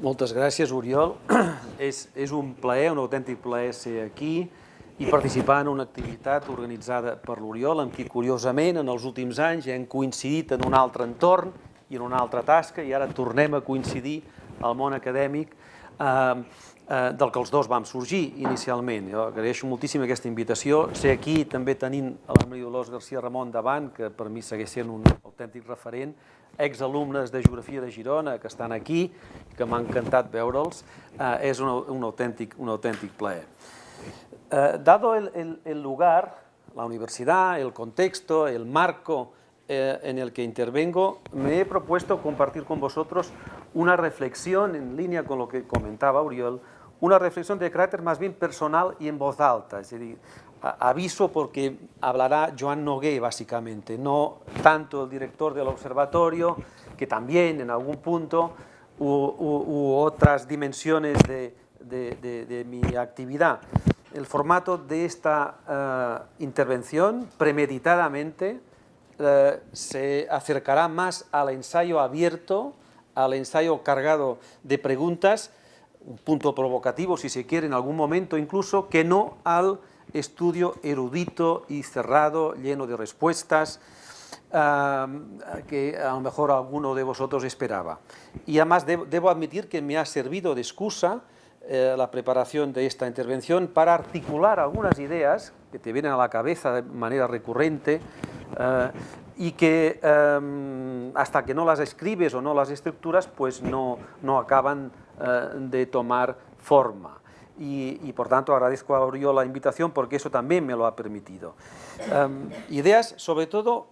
Moltes gràcies, Oriol. És un plaer, un autèntic plaer ser aquí i participar en una activitat organitzada per l'Oriol, amb qui, curiosament, en els últims anys hem coincidit en un altre entorn i en una altra tasca, i ara tornem a coincidir al món acadèmic del que els dos vam sorgir inicialment. Jo agraeixo moltíssim aquesta invitació. Ser aquí també tenint a la Maria Dolors García Ramon davant, que per mi segueix sent un autèntic referent, exalumnes de Geografia de Girona que estan aquí, que m'ha encantat veure'ls, és un autèntic plaer. Dado el lugar, la universidad, el contexto, el marco en el que intervengo, me he propuesto compartir con vosotros una reflexión en línea con lo que comentaba Oriol, una reflexión de carácter más bien personal y en voz alta, es decir, aviso porque hablará Joan Nogué básicamente, no tanto el director del observatorio, que también en algún punto, u otras dimensiones de mi actividad. El formato de esta intervención, premeditadamente, se acercará más al ensayo abierto, al ensayo cargado de preguntas, un punto provocativo si se quiere en algún momento incluso, que no al estudio erudito y cerrado, lleno de respuestas, que a lo mejor alguno de vosotros esperaba. Y además debo admitir que me ha servido de excusa la preparación de esta intervención para articular algunas ideas que te vienen a la cabeza de manera recurrente y que hasta que no las escribes o no las estructuras, pues no acaban de tomar forma. Y por tanto agradezco a Oriol la invitación porque eso también me lo ha permitido. Ideas sobre todo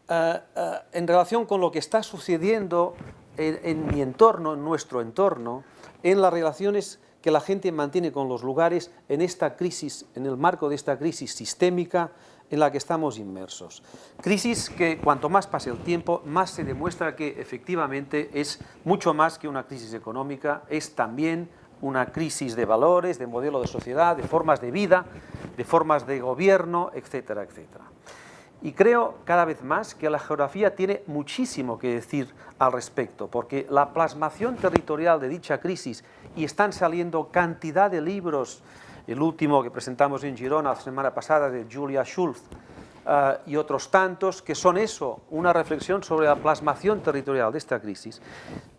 en relación con lo que está sucediendo en mi entorno, en nuestro entorno, en las relaciones que la gente mantiene con los lugares en esta crisis, en el marco de esta crisis sistémica en la que estamos inmersos. Crisis que cuanto más pase el tiempo, más se demuestra que efectivamente es mucho más que una crisis económica, es también una crisis de valores, de modelo de sociedad, de formas de vida, de formas de gobierno, etcétera, etcétera. Y creo cada vez más que la geografía tiene muchísimo que decir al respecto, porque la plasmación territorial de dicha crisis, y están saliendo cantidad de libros, el último que presentamos en Girona la semana pasada de Julia Schulz y otros tantos, que son eso, una reflexión sobre la plasmación territorial de esta crisis.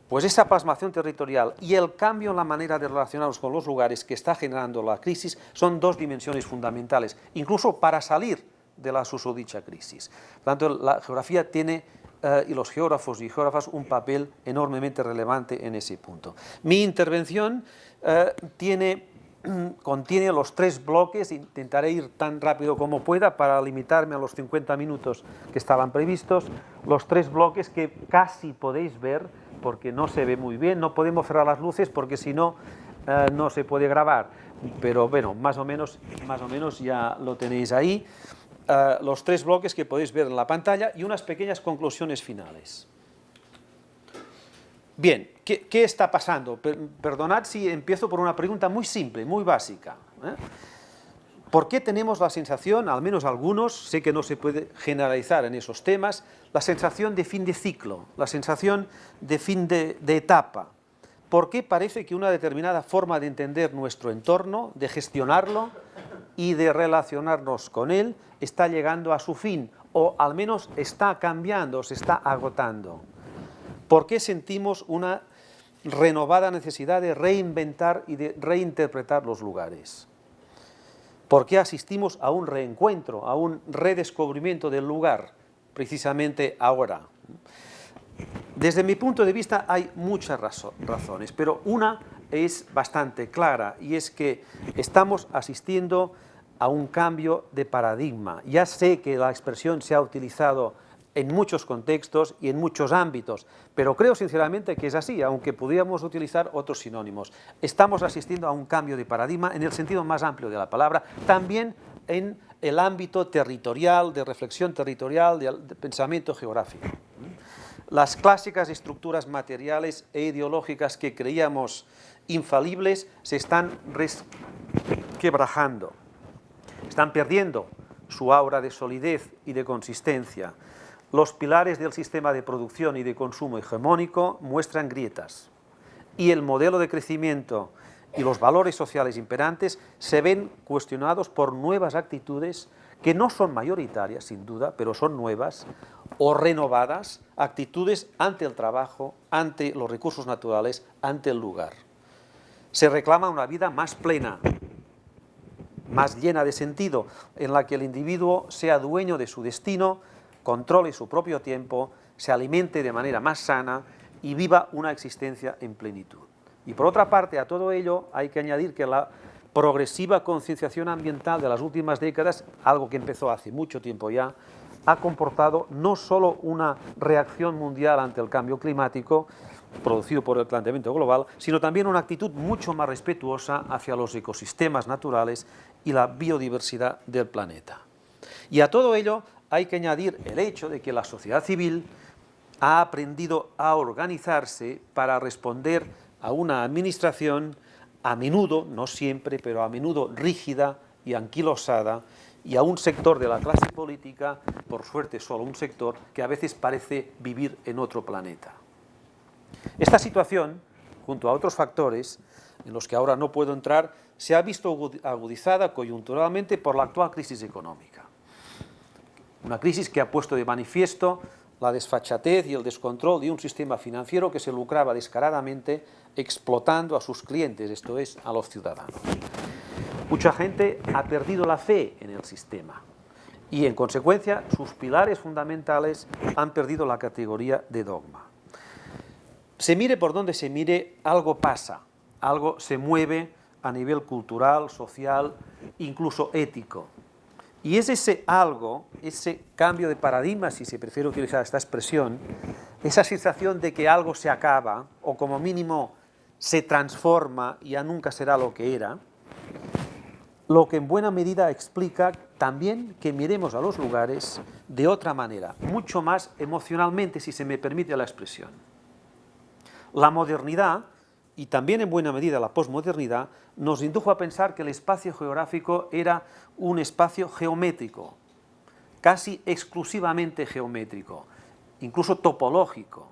Pues esa plasmación territorial y el cambio en la manera de relacionarnos con los lugares que está generando la crisis son dos dimensiones fundamentales, incluso para salir de la susodicha crisis. Por tanto, la geografía tiene, y los geógrafos y geógrafas, un papel enormemente relevante en ese punto. Mi intervención contiene los tres bloques, intentaré ir tan rápido como pueda para limitarme a los 50 minutos que estaban previstos, los tres bloques que casi podéis ver, porque no se ve muy bien, no podemos cerrar las luces porque si no, no se puede grabar, pero bueno, más o menos ya lo tenéis ahí. Los tres bloques que podéis ver en la pantalla y unas pequeñas conclusiones finales. Bien, ¿qué está pasando? Perdonad si empiezo por una pregunta muy simple, muy básica. ¿Por qué tenemos la sensación, al menos algunos, sé que no se puede generalizar en esos temas, la sensación de fin de ciclo, la sensación de fin de etapa? ¿Por qué parece que una determinada forma de entender nuestro entorno, de gestionarlo y de relacionarnos con él, está llegando a su fin, o al menos está cambiando, se está agotando? ¿Por qué sentimos una renovada necesidad de reinventar y de reinterpretar los lugares? ¿Por qué asistimos a un reencuentro, a un redescubrimiento del lugar, precisamente ahora? Desde mi punto de vista hay muchas razones, pero una es bastante clara, y es que estamos asistiendo a un cambio de paradigma. Ya sé que la expresión se ha utilizado en muchos contextos y en muchos ámbitos, pero creo sinceramente que es así, aunque pudiéramos utilizar otros sinónimos. Estamos asistiendo a un cambio de paradigma en el sentido más amplio de la palabra, también en el ámbito territorial, de reflexión territorial, de pensamiento geográfico. Las clásicas estructuras materiales e ideológicas que creíamos infalibles se están resquebrajando, están perdiendo su aura de solidez y de consistencia. Los pilares del sistema de producción y de consumo hegemónico muestran grietas. y el modelo de crecimiento y los valores sociales imperantes se ven cuestionados por nuevas actitudes que no son mayoritarias, sin duda, pero son nuevas o renovadas, actitudes ante el trabajo, ante los recursos naturales, ante el lugar. Se reclama una vida más plena, más llena de sentido, en la que el individuo sea dueño de su destino, controle su propio tiempo, se alimente de manera más sana y viva una existencia en plenitud. Y por otra parte, a todo ello hay que añadir que la progresiva concienciación ambiental de las últimas décadas, algo que empezó hace mucho tiempo ya, ha comportado no solo una reacción mundial ante el cambio climático producido por el calentamiento global, sino también una actitud mucho más respetuosa hacia los ecosistemas naturales y la biodiversidad del planeta. Y a todo ello hay que añadir el hecho de que la sociedad civil ha aprendido a organizarse para responder a una administración a menudo, no siempre, pero a menudo rígida y anquilosada, y a un sector de la clase política, por suerte solo un sector, que a veces parece vivir en otro planeta. Esta situación, junto a otros factores, en los que ahora no puedo entrar, se ha visto agudizada coyunturalmente por la actual crisis económica. Una crisis que ha puesto de manifiesto la desfachatez y el descontrol de un sistema financiero que se lucraba descaradamente explotando a sus clientes, esto es, a los ciudadanos. Mucha gente ha perdido la fe en el sistema y, en consecuencia, sus pilares fundamentales han perdido la categoría de dogma. Se mire por donde se mire, algo pasa, algo se mueve a nivel cultural, social, incluso ético. Y es ese algo, ese cambio de paradigma, si se prefiere utilizar esta expresión, esa sensación de que algo se acaba, o como mínimo se transforma y ya nunca será lo que era, lo que en buena medida explica también que miremos a los lugares de otra manera, mucho más emocionalmente, si se me permite la expresión. La modernidad, y también en buena medida la posmodernidad, nos indujo a pensar que el espacio geográfico era un espacio geométrico, casi exclusivamente geométrico, incluso topológico,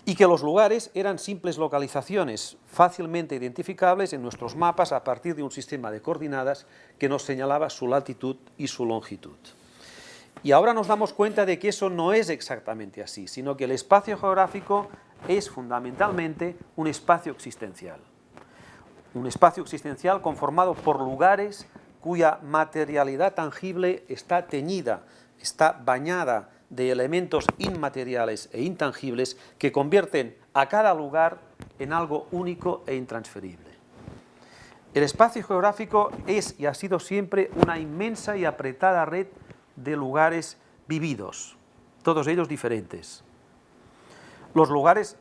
y que los lugares eran simples localizaciones fácilmente identificables en nuestros mapas a partir de un sistema de coordenadas que nos señalaba su latitud y su longitud. Y ahora nos damos cuenta de que eso no es exactamente así, sino que el espacio geográfico es fundamentalmente un espacio existencial. Un espacio existencial conformado por lugares cuya materialidad tangible está teñida, está bañada de elementos inmateriales e intangibles que convierten a cada lugar en algo único e intransferible. El espacio geográfico es y ha sido siempre una inmensa y apretada red de lugares vividos, todos ellos diferentes. Los lugares,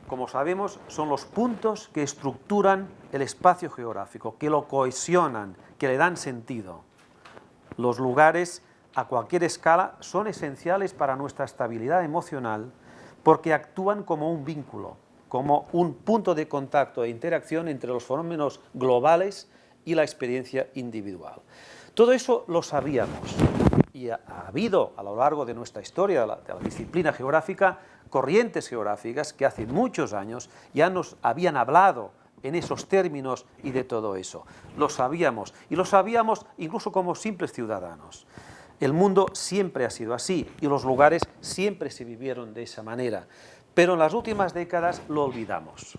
como sabemos, son los puntos que estructuran el espacio geográfico, que lo cohesionan, que le dan sentido. Los lugares, a cualquier escala, son esenciales para nuestra estabilidad emocional porque actúan como un vínculo, como un punto de contacto e interacción entre los fenómenos globales y la experiencia individual. Todo eso lo sabíamos y ha habido a lo largo de nuestra historia, de la disciplina geográfica, corrientes geográficas que hace muchos años ya nos habían hablado en esos términos y de todo eso. Lo sabíamos, y lo sabíamos incluso como simples ciudadanos. El mundo siempre ha sido así y los lugares siempre se vivieron de esa manera, pero en las últimas décadas lo olvidamos.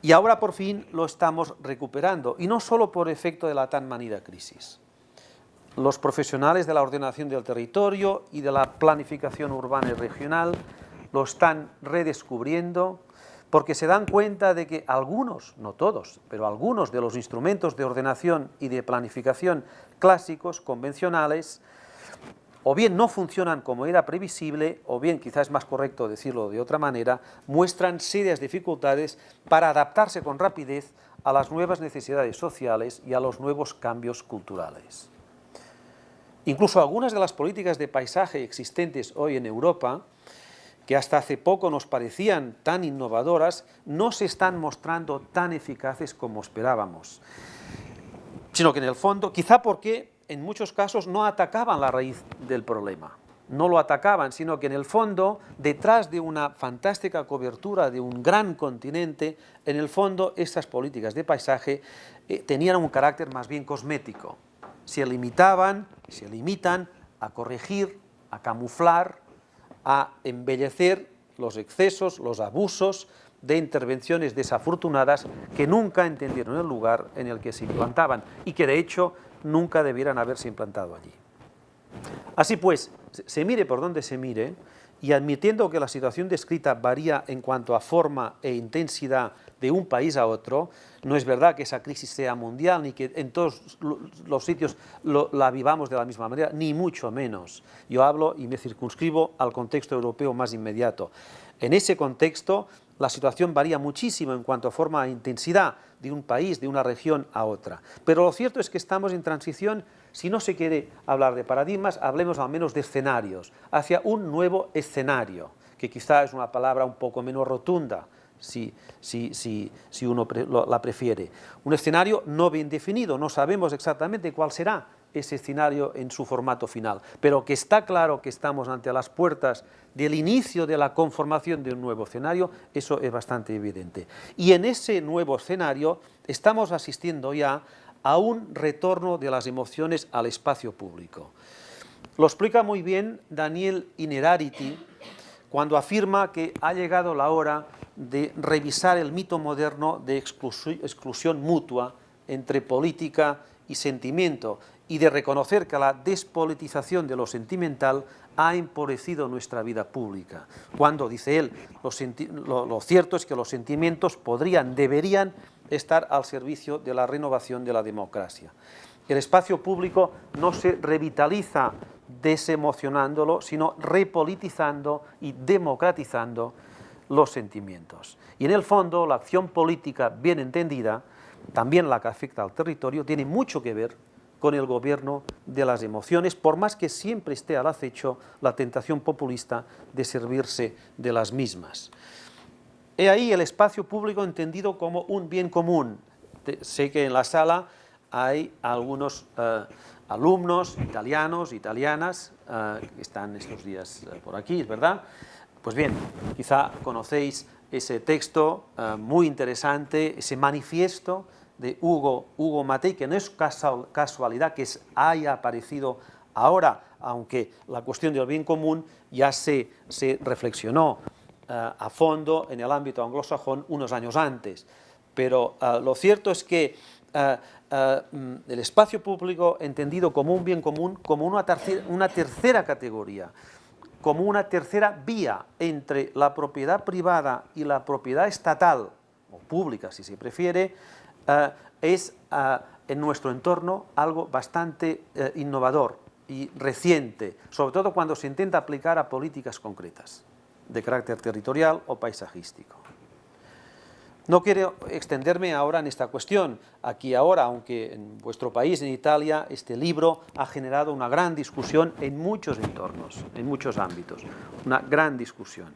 Y ahora por fin lo estamos recuperando, y no solo por efecto de la tan manida crisis. Los profesionales de la ordenación del territorio y de la planificación urbana y regional lo están redescubriendo porque se dan cuenta de que algunos, no todos, pero algunos de los instrumentos de ordenación y de planificación clásicos, convencionales, o bien no funcionan como era previsible, o bien, quizás es más correcto decirlo de otra manera, muestran serias dificultades para adaptarse con rapidez a las nuevas necesidades sociales y a los nuevos cambios culturales. Incluso algunas de las políticas de paisaje existentes hoy en Europa, que hasta hace poco nos parecían tan innovadoras, no se están mostrando tan eficaces como esperábamos, sino que en el fondo, quizá porque en muchos casos no atacaban la raíz del problema. no lo atacaban, sino que en el fondo, detrás de una fantástica cobertura de un gran continente, en el fondo estas políticas de paisaje tenían un carácter más bien cosmético. Se limitan a corregir, a camuflar, a embellecer los excesos, los abusos de intervenciones desafortunadas que nunca entendieron el lugar en el que se implantaban y que de hecho nunca debieran haberse implantado allí. Así pues, se mire por donde se mire, y admitiendo que la situación descrita varía en cuanto a forma e intensidad de un país a otro, no es verdad que esa crisis sea mundial ni que en todos los sitios la vivamos de la misma manera, ni mucho menos. Yo hablo y me circunscribo al contexto europeo más inmediato. En ese contexto, la situación varía muchísimo en cuanto a forma e intensidad de un país, de una región a otra. Pero lo cierto es que estamos en transición. Si no se quiere hablar de paradigmas, hablemos al menos de escenarios, hacia un nuevo escenario, que quizá es una palabra un poco menos rotunda, si uno la prefiere. Un escenario no bien definido, no sabemos exactamente cuál será ese escenario en su formato final, pero que está claro que estamos ante las puertas del inicio de la conformación de un nuevo escenario, eso es bastante evidente. Y en ese nuevo escenario estamos asistiendo ya a un retorno de las emociones al espacio público. Lo explica muy bien Daniel Innerarity cuando afirma que ha llegado la hora de revisar el mito moderno de exclusión mutua entre política y sentimiento y de reconocer que la despolitización de lo sentimental ha empobrecido nuestra vida pública. Cuando, dice él, lo cierto es que los sentimientos deberían estar al servicio de la renovación de la democracia. El espacio público no se revitaliza desemocionándolo, sino repolitizando y democratizando los sentimientos. Y en el fondo, la acción política bien entendida, también la que afecta al territorio, tiene mucho que ver con el gobierno de las emociones, por más que siempre esté al acecho la tentación populista de servirse de las mismas. He ahí el espacio público entendido como un bien común. Sé que en la sala hay algunos alumnos italianos, italianas, que están estos días por aquí, ¿es verdad? Pues bien, quizá conocéis ese texto muy interesante, ese manifiesto de Ugo Mattei, que no es casualidad que haya aparecido ahora, aunque la cuestión del bien común ya se reflexionó a fondo en el ámbito anglosajón unos años antes. Pero lo cierto es que el espacio público entendido como un bien común, como una tercera categoría, como una tercera vía entre la propiedad privada y la propiedad estatal, o pública si se prefiere, es en nuestro entorno algo bastante innovador y reciente, sobre todo cuando se intenta aplicar a políticas concretas de carácter territorial o paisajístico. No quiero extenderme ahora en esta cuestión. Aquí ahora, aunque en vuestro país, en Italia, este libro ha generado una gran discusión en muchos entornos, en muchos ámbitos, una gran discusión.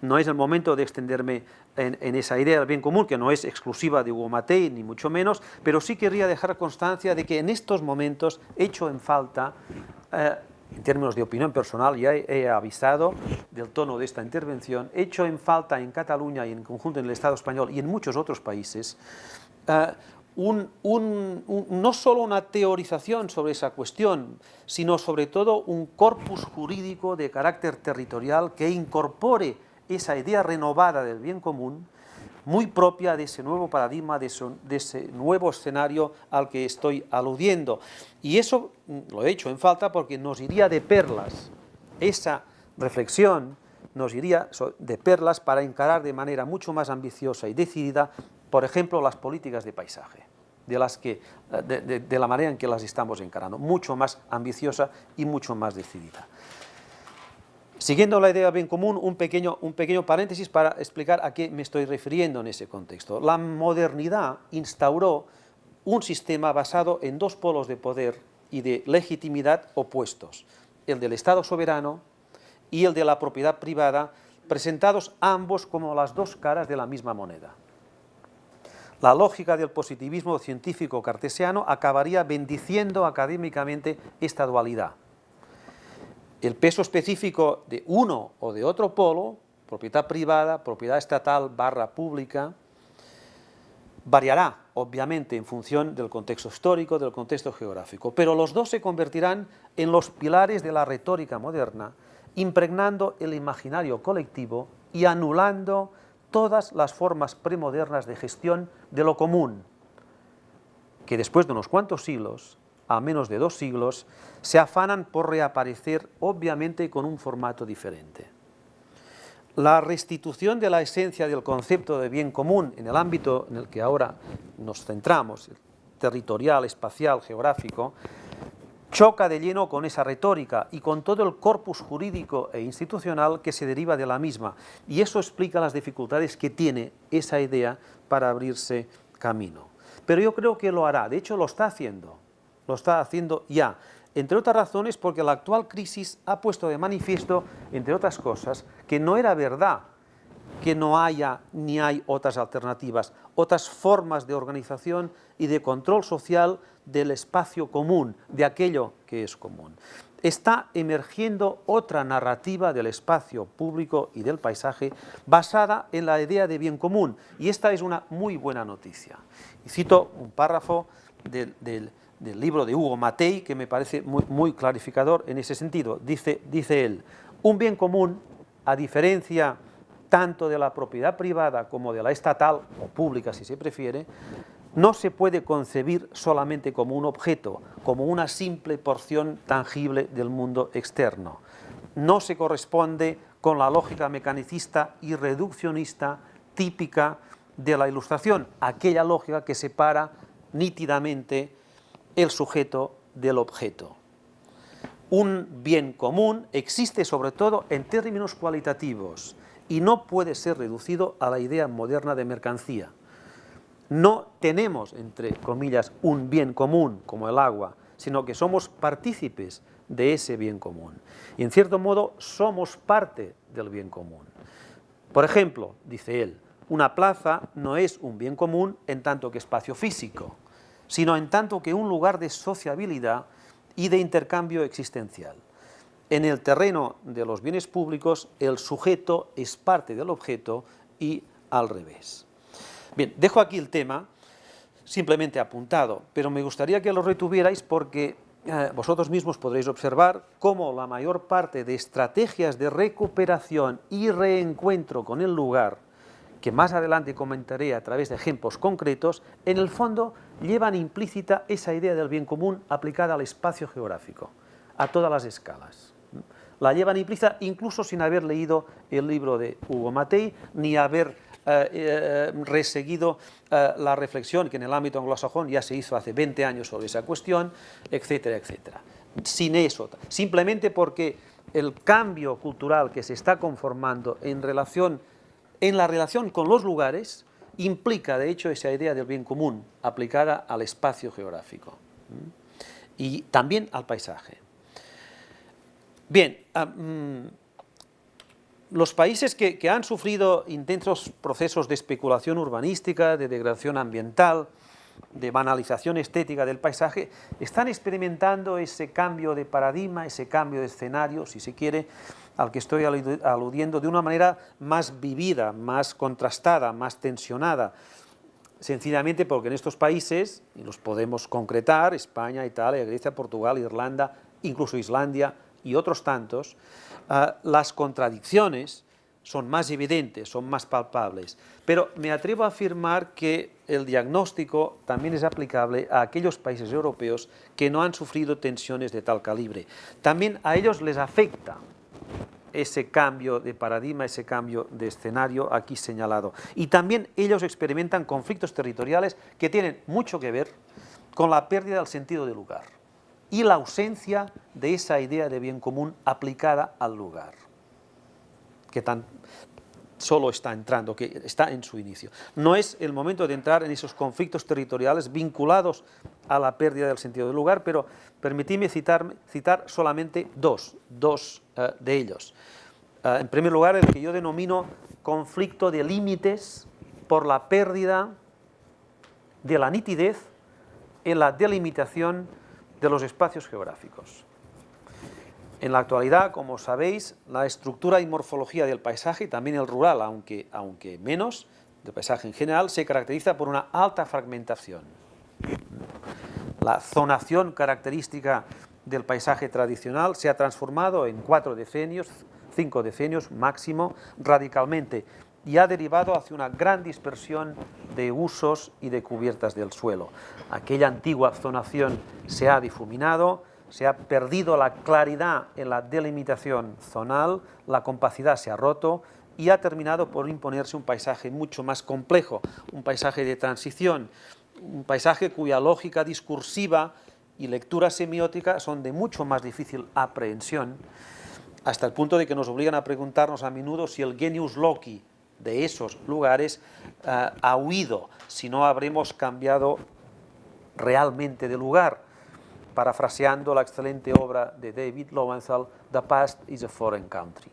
No es el momento de extenderme en esa idea del bien común, que no es exclusiva de Ugo Mattei, ni mucho menos, pero sí querría dejar constancia de que en estos momentos echo en falta, en términos de opinión personal, ya he avisado del tono de esta intervención, echo en falta en Cataluña y en conjunto en el Estado español y en muchos otros países, no solo una teorización sobre esa cuestión, sino sobre todo un corpus jurídico de carácter territorial que incorpore esa idea renovada del bien común, muy propia de ese nuevo paradigma, de ese nuevo escenario al que estoy aludiendo. Y eso lo he hecho en falta porque nos iría de perlas, esa reflexión nos iría de perlas para encarar de manera mucho más ambiciosa y decidida, por ejemplo, las políticas de paisaje, de la manera en que las estamos encarando, mucho más ambiciosa y mucho más decidida. Siguiendo la idea del bien común, un pequeño paréntesis para explicar a qué me estoy refiriendo en ese contexto. La modernidad instauró un sistema basado en dos polos de poder y de legitimidad opuestos, el del Estado soberano y el de la propiedad privada, presentados ambos como las dos caras de la misma moneda. La lógica del positivismo científico cartesiano acabaría bendiciendo académicamente esta dualidad. El peso específico de uno o de otro polo, propiedad privada, propiedad estatal / pública, variará, obviamente, en función del contexto histórico, del contexto geográfico, pero los dos se convertirán en los pilares de la retórica moderna, impregnando el imaginario colectivo y anulando todas las formas premodernas de gestión de lo común, que después de unos cuantos siglos, a menos de 2 siglos, se afanan por reaparecer, obviamente con un formato diferente. La restitución de la esencia del concepto de bien común en el ámbito en el que ahora nos centramos, territorial, espacial, geográfico, choca de lleno con esa retórica y con todo el corpus jurídico e institucional que se deriva de la misma, y eso explica las dificultades que tiene esa idea para abrirse camino. Pero yo creo que lo hará, de hecho lo está haciendo ya, entre otras razones porque la actual crisis ha puesto de manifiesto, entre otras cosas, que no era verdad que no haya ni hay otras alternativas, otras formas de organización y de control social del espacio común, de aquello que es común. Está emergiendo otra narrativa del espacio público y del paisaje basada en la idea de bien común, y esta es una muy buena noticia. Y cito un párrafo del libro de Hugo Matei que me parece muy clarificador en ese sentido. Dice él: un bien común, a diferencia tanto de la propiedad privada como de la estatal, o pública si se prefiere, no se puede concebir solamente como un objeto, como una simple porción tangible del mundo externo. No se corresponde con la lógica mecanicista y reduccionista típica de la Ilustración, aquella lógica que separa nítidamente el sujeto del objeto. Un bien común existe sobre todo en términos cualitativos y no puede ser reducido a la idea moderna de mercancía. No tenemos, entre comillas, un bien común como el agua, sino que somos partícipes de ese bien común. Y en cierto modo somos parte del bien común. Por ejemplo, dice él, una plaza no es un bien común en tanto que espacio físico, sino en tanto que un lugar de sociabilidad y de intercambio existencial. En el terreno de los bienes públicos, el sujeto es parte del objeto y al revés. Bien, dejo aquí el tema, simplemente apuntado, pero me gustaría que lo retuvierais porque vosotros mismos podréis observar cómo la mayor parte de estrategias de recuperación y reencuentro con el lugar, que más adelante comentaré a través de ejemplos concretos, en el fondo llevan implícita esa idea del bien común aplicada al espacio geográfico, a todas las escalas. La llevan implícita incluso sin haber leído el libro de Hugo Matei, ni haber reseguido la reflexión que en el ámbito anglosajón ya se hizo hace 20 años sobre esa cuestión, etcétera, etcétera. Sin eso, simplemente porque el cambio cultural que se está conformando en la relación con los lugares implica, de hecho, esa idea del bien común aplicada al espacio geográfico y también al paisaje. Bien, los países que han sufrido intensos procesos de especulación urbanística, de degradación ambiental, de banalización estética del paisaje, están experimentando ese cambio de paradigma, ese cambio de escenario, si se quiere, al que estoy aludiendo, de una manera más vivida, más contrastada, más tensionada, sencillamente porque en estos países, y los podemos concretar, España, Italia, Grecia, Portugal, Irlanda, incluso Islandia y otros tantos, las contradicciones son más evidentes, son más palpables, pero me atrevo a afirmar que el diagnóstico también es aplicable a aquellos países europeos que no han sufrido tensiones de tal calibre. También a ellos les afecta ese cambio de paradigma, ese cambio de escenario aquí señalado. Y también ellos experimentan conflictos territoriales que tienen mucho que ver con la pérdida del sentido del lugar y la ausencia de esa idea de bien común aplicada al lugar, que tan solo está entrando, que está en su inicio. No es el momento de entrar en esos conflictos territoriales vinculados a la pérdida del sentido del lugar, pero permitidme citar solamente dos de ellos. En primer lugar, el que yo denomino conflicto de límites por la pérdida de la nitidez en la delimitación de los espacios geográficos. En la actualidad, como sabéis, la estructura y morfología del paisaje, y también el rural, aunque menos, del paisaje en general, se caracteriza por una alta fragmentación. La zonación característica del paisaje tradicional se ha transformado en 4 decenios, 5 decenios máximo, radicalmente, y ha derivado hacia una gran dispersión de usos y de cubiertas del suelo. Aquella antigua zonación se ha difuminado, se ha perdido la claridad en la delimitación zonal, la compacidad se ha roto y ha terminado por imponerse un paisaje mucho más complejo, un paisaje de transición, un paisaje cuya lógica discursiva y lectura semiótica son de mucho más difícil aprehensión, hasta el punto de que nos obligan a preguntarnos a menudo si el genius loci de esos lugares ha huido, si no habremos cambiado realmente de lugar, parafraseando la excelente obra de David Lowenthal, The Past is a Foreign Country.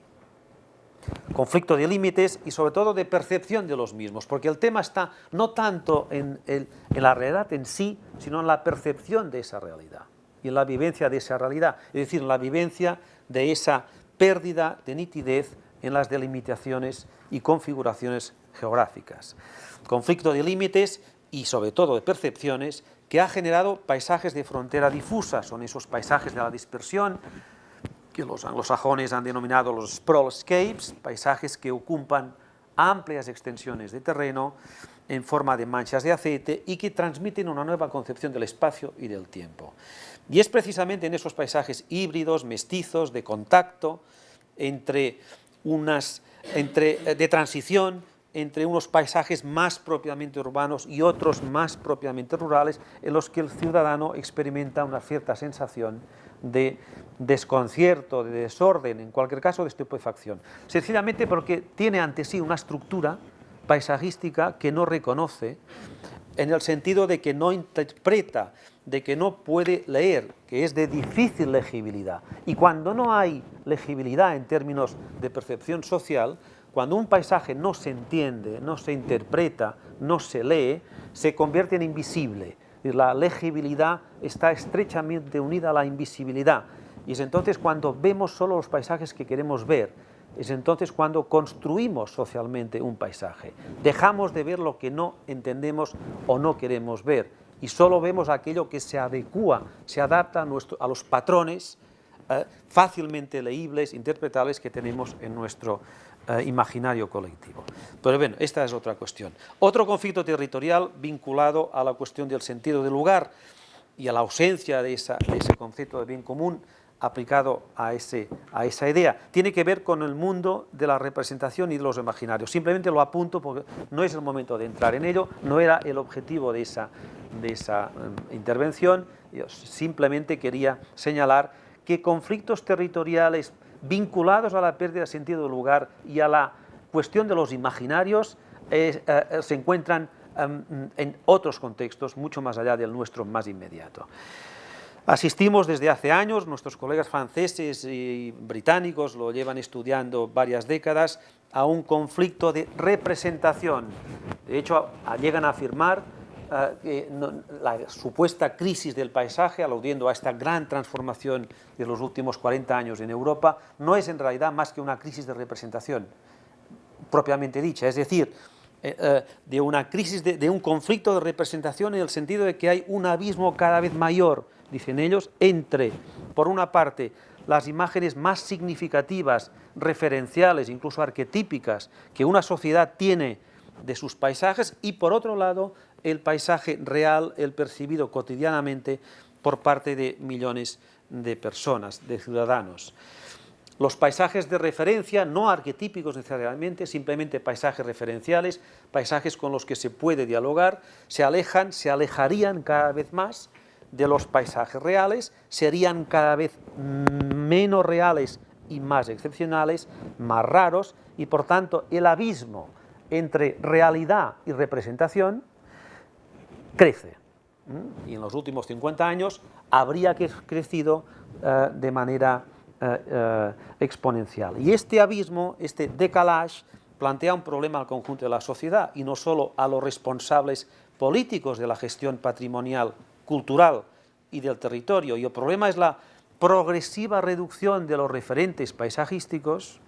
Conflicto de límites y sobre todo de percepción de los mismos, porque el tema está no tanto en la realidad en sí, sino en la percepción de esa realidad y en la vivencia de esa realidad, es decir, en la vivencia de esa pérdida de nitidez en las delimitaciones y configuraciones geográficas. Conflicto de límites y sobre todo de percepciones que ha generado paisajes de frontera difusa, son esos paisajes de la dispersión que los anglosajones han denominado los sprawlscapes, paisajes que ocupan amplias extensiones de terreno en forma de manchas de aceite y que transmiten una nueva concepción del espacio y del tiempo. Y es precisamente en esos paisajes híbridos, mestizos, de contacto, de transición, entre unos paisajes más propiamente urbanos y otros más propiamente rurales, en los que el ciudadano experimenta una cierta sensación de desconcierto, de desorden, en cualquier caso de estupefacción, sencillamente porque tiene ante sí una estructura paisajística que no reconoce, en el sentido de que no interpreta, de que no puede leer, que es de difícil legibilidad. Y cuando no hay legibilidad en términos de percepción social, cuando un paisaje no se entiende, no se interpreta, no se lee, se convierte en invisible. La legibilidad está estrechamente unida a la invisibilidad. Y es entonces cuando vemos solo los paisajes que queremos ver. Es entonces cuando construimos socialmente un paisaje. Dejamos de ver lo que no entendemos o no queremos ver. Y solo vemos aquello que se adecúa, se adapta a los patrones fácilmente leíbles, interpretables que tenemos en nuestro imaginario colectivo. Pero bueno, esta es otra cuestión. Otro conflicto territorial vinculado a la cuestión del sentido del lugar y a la ausencia de ese concepto de bien común aplicado a esa idea, tiene que ver con el mundo de la representación y de los imaginarios. Simplemente lo apunto porque no es el momento de entrar en ello, no era el objetivo de esa intervención. Yo simplemente quería señalar que conflictos territoriales vinculados a la pérdida de sentido del lugar y a la cuestión de los imaginarios se encuentran en otros contextos mucho más allá del nuestro más inmediato. Asistimos desde hace años, nuestros colegas franceses y británicos lo llevan estudiando varias décadas, a un conflicto de representación. De hecho, llegan a afirmar que la supuesta crisis del paisaje, aludiendo a esta gran transformación de los últimos 40 años en Europa, no es en realidad más que una crisis de representación, propiamente dicha, es decir, de una crisis, de un conflicto de representación en el sentido de que hay un abismo cada vez mayor, dicen ellos, entre, por una parte, las imágenes más significativas, referenciales, incluso arquetípicas, que una sociedad tiene de sus paisajes, y por otro lado, el paisaje real, el percibido cotidianamente por parte de millones de personas, de ciudadanos. Los paisajes de referencia, no arquetípicos necesariamente, simplemente paisajes referenciales, paisajes con los que se puede dialogar, se alejarían cada vez más de los paisajes reales, serían cada vez menos reales y más excepcionales, más raros, y por tanto el abismo entre realidad y representación crece. Y en los últimos 50 años habría crecido de manera exponencial. Y este abismo, este decalage, plantea un problema al conjunto de la sociedad y no solo a los responsables políticos de la gestión patrimonial, cultural y del territorio. Y el problema es la progresiva reducción de los referentes paisajísticos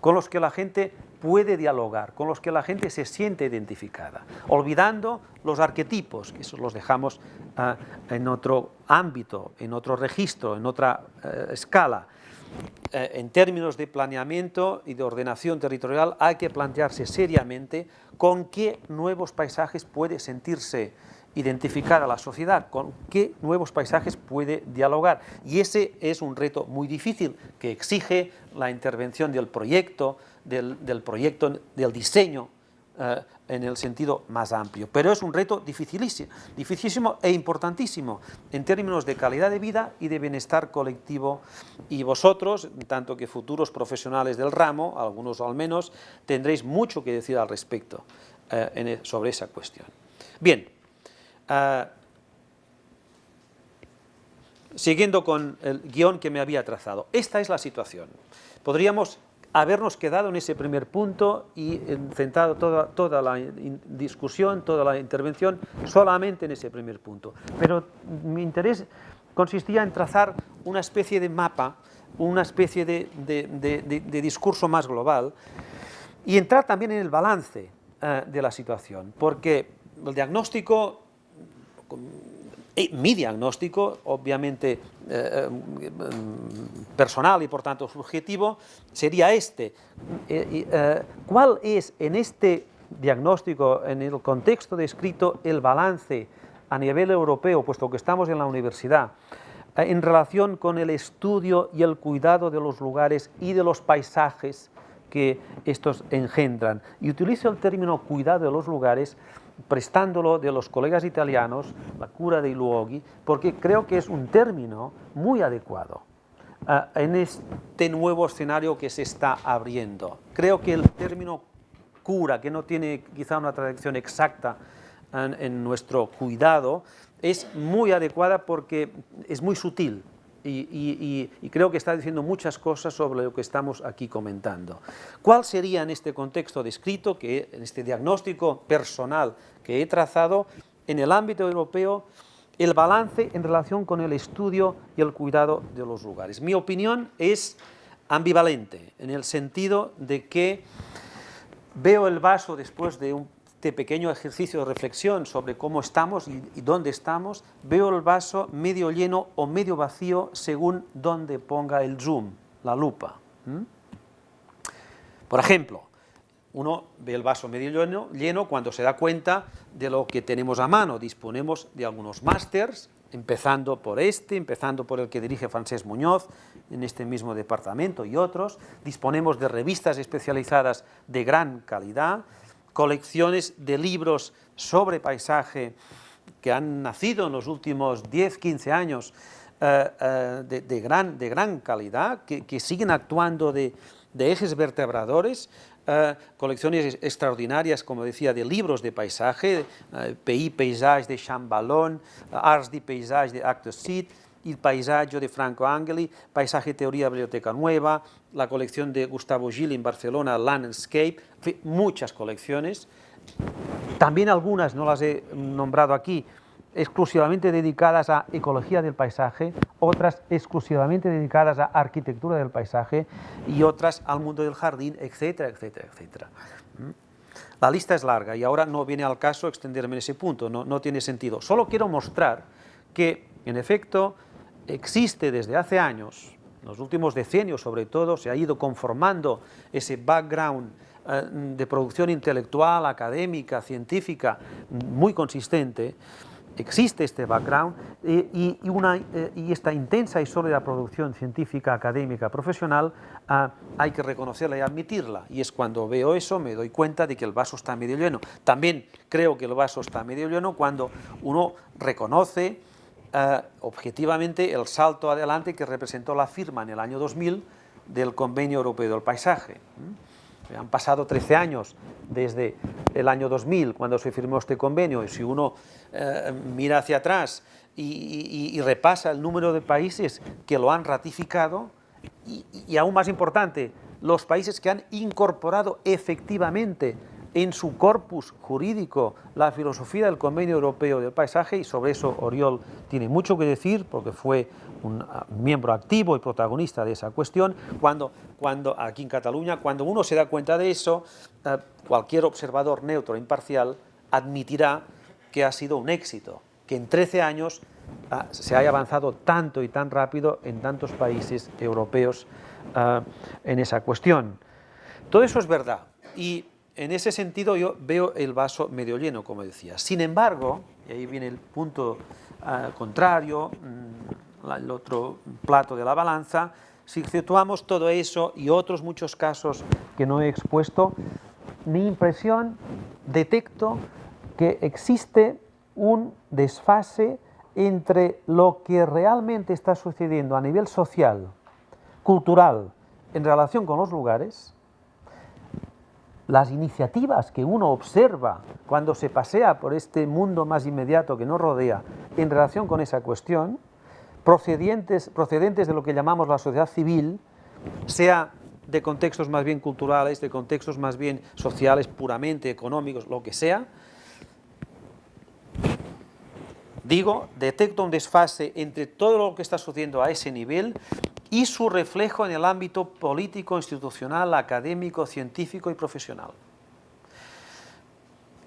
con los que la gente puede dialogar, con los que la gente se siente identificada, olvidando los arquetipos, que esos los dejamos en otro ámbito, en otro registro, en otra escala. En términos de planeamiento y de ordenación territorial hay que plantearse seriamente con qué nuevos paisajes puede sentirse identificada la sociedad, con qué nuevos paisajes puede dialogar. Y ese es un reto muy difícil que exige la intervención del proyecto, del diseño en el sentido más amplio. Pero es un reto dificilísimo e importantísimo en términos de calidad de vida y de bienestar colectivo. Y vosotros, tanto que futuros profesionales del ramo, algunos al menos, tendréis mucho que decir al respecto sobre esa cuestión. Bien. Siguiendo con el guión que me había trazado, esta es la situación. Podríamos habernos quedado en ese primer punto y centrado toda la discusión, toda la intervención solamente en ese primer punto. Pero mi interés consistía en trazar una especie de mapa, una especie de discurso más global y entrar también en el balance de la situación, porque el diagnóstico, mi diagnóstico, obviamente personal y por tanto subjetivo, sería este. ¿Cuál es en este diagnóstico, en el contexto descrito, el balance a nivel europeo, puesto que estamos en la universidad, en relación con el estudio y el cuidado de los lugares y de los paisajes que estos engendran? Y utilizo el término cuidado de los lugares prestándolo de los colegas italianos, la cura dei luoghi, porque creo que es un término muy adecuado en este nuevo escenario que se está abriendo. Creo que el término cura, que no tiene quizá una traducción exacta en nuestro cuidado, es muy adecuada porque es muy sutil. Y creo que está diciendo muchas cosas sobre lo que estamos aquí comentando. ¿Cuál sería en este contexto descrito, en este diagnóstico personal que he trazado, en el ámbito europeo, el balance en relación con el estudio y el cuidado de los lugares? Mi opinión es ambivalente, en el sentido de que veo el vaso después de este pequeño ejercicio de reflexión sobre cómo estamos y dónde estamos, veo el vaso medio lleno o medio vacío según dónde ponga el zoom, la lupa. Por ejemplo, uno ve el vaso medio lleno cuando se da cuenta de lo que tenemos a mano. Disponemos de algunos másters, empezando por el que dirige Francesc Muñoz en este mismo departamento y otros. Disponemos de revistas especializadas de gran calidad, colecciones de libros sobre paisaje que han nacido en los últimos 10, 15 años de gran calidad, que siguen actuando de ejes vertebradores, colecciones extraordinarias, como decía, de libros de paisaje, Pays Paysage de Chambalón, Arts de Paysage de Actes Sud, Il Paesaggio de Franco Angeli, Paisaje Teoría Biblioteca Nueva, la colección de Gustavo Gil en Barcelona, Landscape, en fin, muchas colecciones. También algunas, no las he nombrado aquí, exclusivamente dedicadas a ecología del paisaje, otras exclusivamente dedicadas a arquitectura del paisaje y otras al mundo del jardín, etcétera, etcétera, etcétera. La lista es larga y ahora no viene al caso extenderme en ese punto, no tiene sentido. Solo quiero mostrar que, en efecto, existe desde hace años, en los últimos decenios sobre todo, se ha ido conformando ese background de producción intelectual, académica, científica, muy consistente. Existe este background y esta intensa y sólida producción científica, académica, profesional, hay que reconocerla y admitirla. Y es cuando veo eso, me doy cuenta de que el vaso está medio lleno. También creo que el vaso está medio lleno cuando uno reconoce objetivamente el salto adelante que representó la firma en el año 2000 del Convenio Europeo del Paisaje. Han pasado 13 años desde el año 2000, cuando se firmó este convenio, y si uno mira hacia atrás y repasa el número de países que lo han ratificado, y aún más importante, los países que han incorporado efectivamente en su corpus jurídico la filosofía del Convenio Europeo del Paisaje, y sobre eso Oriol tiene mucho que decir porque fue un miembro activo y protagonista de esa cuestión. Cuando aquí en Cataluña, cuando uno se da cuenta de eso, cualquier observador neutro e imparcial admitirá que ha sido un éxito, que en 13 años se haya avanzado tanto y tan rápido en tantos países europeos en esa cuestión. Todo eso es verdad, y en ese sentido yo veo el vaso medio lleno, como decía. Sin embargo, y ahí viene el punto contrario, el otro plato de la balanza, si situamos todo eso y otros muchos casos que no he expuesto, mi impresión, detecto que existe un desfase entre lo que realmente está sucediendo a nivel social, cultural, en relación con los lugares, las iniciativas que uno observa cuando se pasea por este mundo más inmediato que nos rodea en relación con esa cuestión, procedentes de lo que llamamos la sociedad civil, sea de contextos más bien culturales, de contextos más bien sociales, puramente económicos, lo que sea. Digo, detecto un desfase entre todo lo que está sucediendo a ese nivel y su reflejo en el ámbito político, institucional, académico, científico y profesional.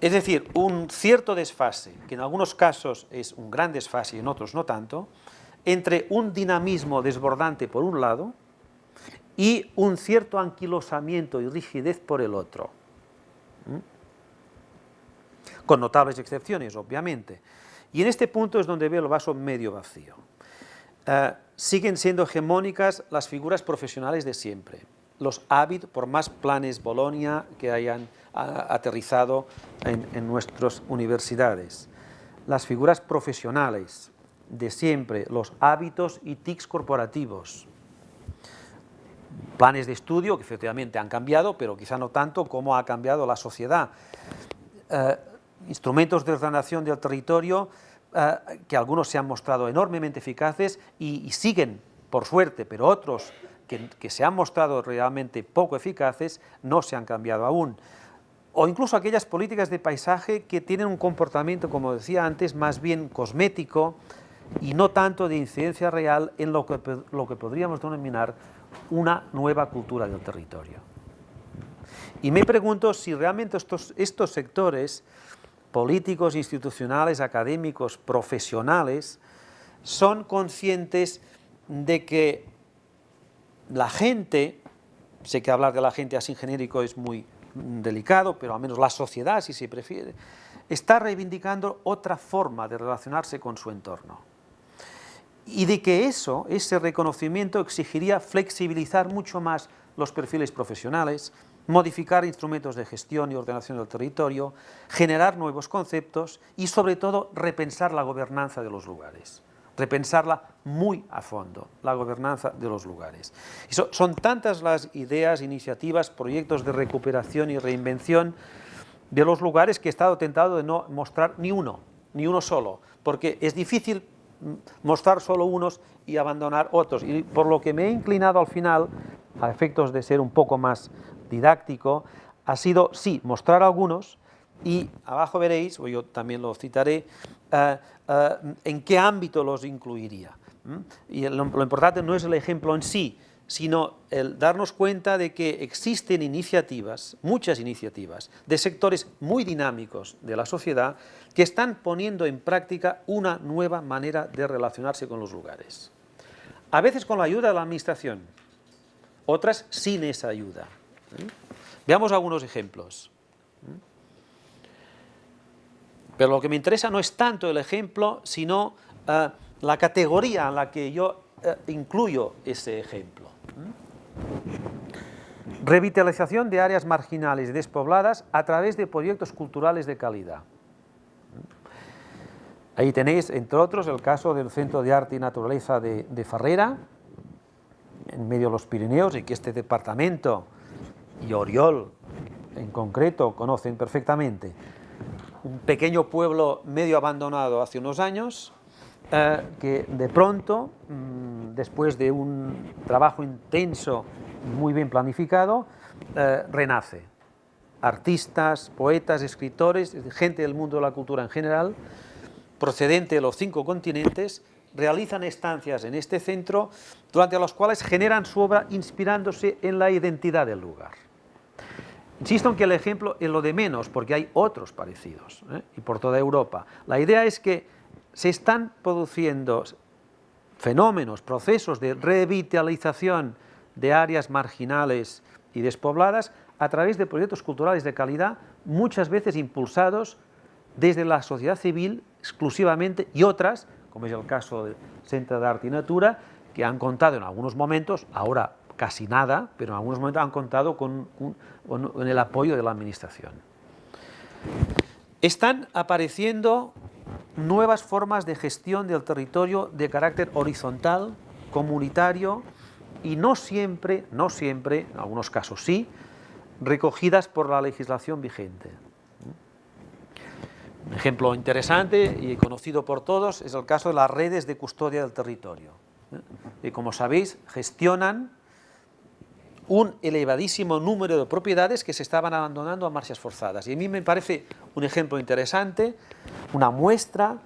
Es decir, un cierto desfase, que en algunos casos es un gran desfase y en otros no tanto, entre un dinamismo desbordante por un lado y un cierto anquilosamiento y rigidez por el otro. Con notables excepciones, obviamente. Y en este punto es donde veo el vaso medio vacío. Siguen siendo hegemónicas las figuras profesionales de siempre. Los hábitos, por más planes Bolonia que hayan aterrizado en nuestras universidades. Las figuras profesionales de siempre, los hábitos y tics corporativos. Planes de estudio que efectivamente han cambiado, pero quizá no tanto como ha cambiado la sociedad. Instrumentos de ordenación del territorio que algunos se han mostrado enormemente eficaces y siguen, por suerte, pero otros que se han mostrado realmente poco eficaces no se han cambiado aún. O incluso aquellas políticas de paisaje que tienen un comportamiento, como decía antes, más bien cosmético y no tanto de incidencia real en lo que podríamos denominar una nueva cultura del territorio. Y me pregunto si realmente estos sectores políticos, institucionales, académicos, profesionales, son conscientes de que la gente, sé que hablar de la gente así genérico es muy delicado, pero al menos la sociedad, si se prefiere, está reivindicando otra forma de relacionarse con su entorno. Y de que ese reconocimiento exigiría flexibilizar mucho más los perfiles profesionales, modificar instrumentos de gestión y ordenación del territorio, generar nuevos conceptos y, sobre todo, repensar la gobernanza de los lugares. Repensarla muy a fondo, la gobernanza de los lugares. Y son tantas las ideas, iniciativas, proyectos de recuperación y reinvención de los lugares que he estado tentado de no mostrar ni uno solo, porque es difícil mostrar solo unos y abandonar otros. Y por lo que me he inclinado al final, a efectos de ser un poco más didáctico, ha sido, sí, mostrar algunos y abajo veréis, o yo también lo citaré, en qué ámbito los incluiría. Y lo importante no es el ejemplo en sí, sino el darnos cuenta de que existen iniciativas, muchas iniciativas, de sectores muy dinámicos de la sociedad que están poniendo en práctica una nueva manera de relacionarse con los lugares. A veces con la ayuda de la administración, otras sin esa ayuda. Veamos algunos ejemplos. Pero lo que me interesa no es tanto el ejemplo, sino la categoría en la que yo incluyo ese ejemplo. Revitalización de áreas marginales y despobladas a través de proyectos culturales de calidad. Ahí tenéis, entre otros, el caso del Centro de Arte y Naturaleza de Farrera, en medio de los Pirineos, y que este departamento y Oriol en concreto conocen perfectamente. Un pequeño pueblo medio abandonado hace unos años, que de pronto, después de un trabajo intenso y muy bien planificado, renace. artistas, poetas, escritores, gente del mundo de la cultura en general, procedente de los 5 continentes, realizan estancias en este centro durante las cuales generan su obra inspirándose en la identidad del lugar. Insisto en que el ejemplo es lo de menos, porque hay otros parecidos, y por toda Europa. La idea es que se están produciendo fenómenos, procesos de revitalización de áreas marginales y despobladas a través de proyectos culturales de calidad, muchas veces impulsados desde la sociedad civil exclusivamente, y otras, como es el caso del Centre d'Art i Natura, que han contado en algunos momentos, ahora casi nada, pero en algunos momentos han contado con el apoyo de la administración. Están apareciendo nuevas formas de gestión del territorio de carácter horizontal, comunitario, y no siempre, en algunos casos sí, recogidas por la legislación vigente. Un ejemplo interesante y conocido por todos es el caso de las redes de custodia del territorio, que, como sabéis, gestionan un elevadísimo número de propiedades que se estaban abandonando a marchas forzadas. Y a mí me parece un ejemplo interesante, una muestra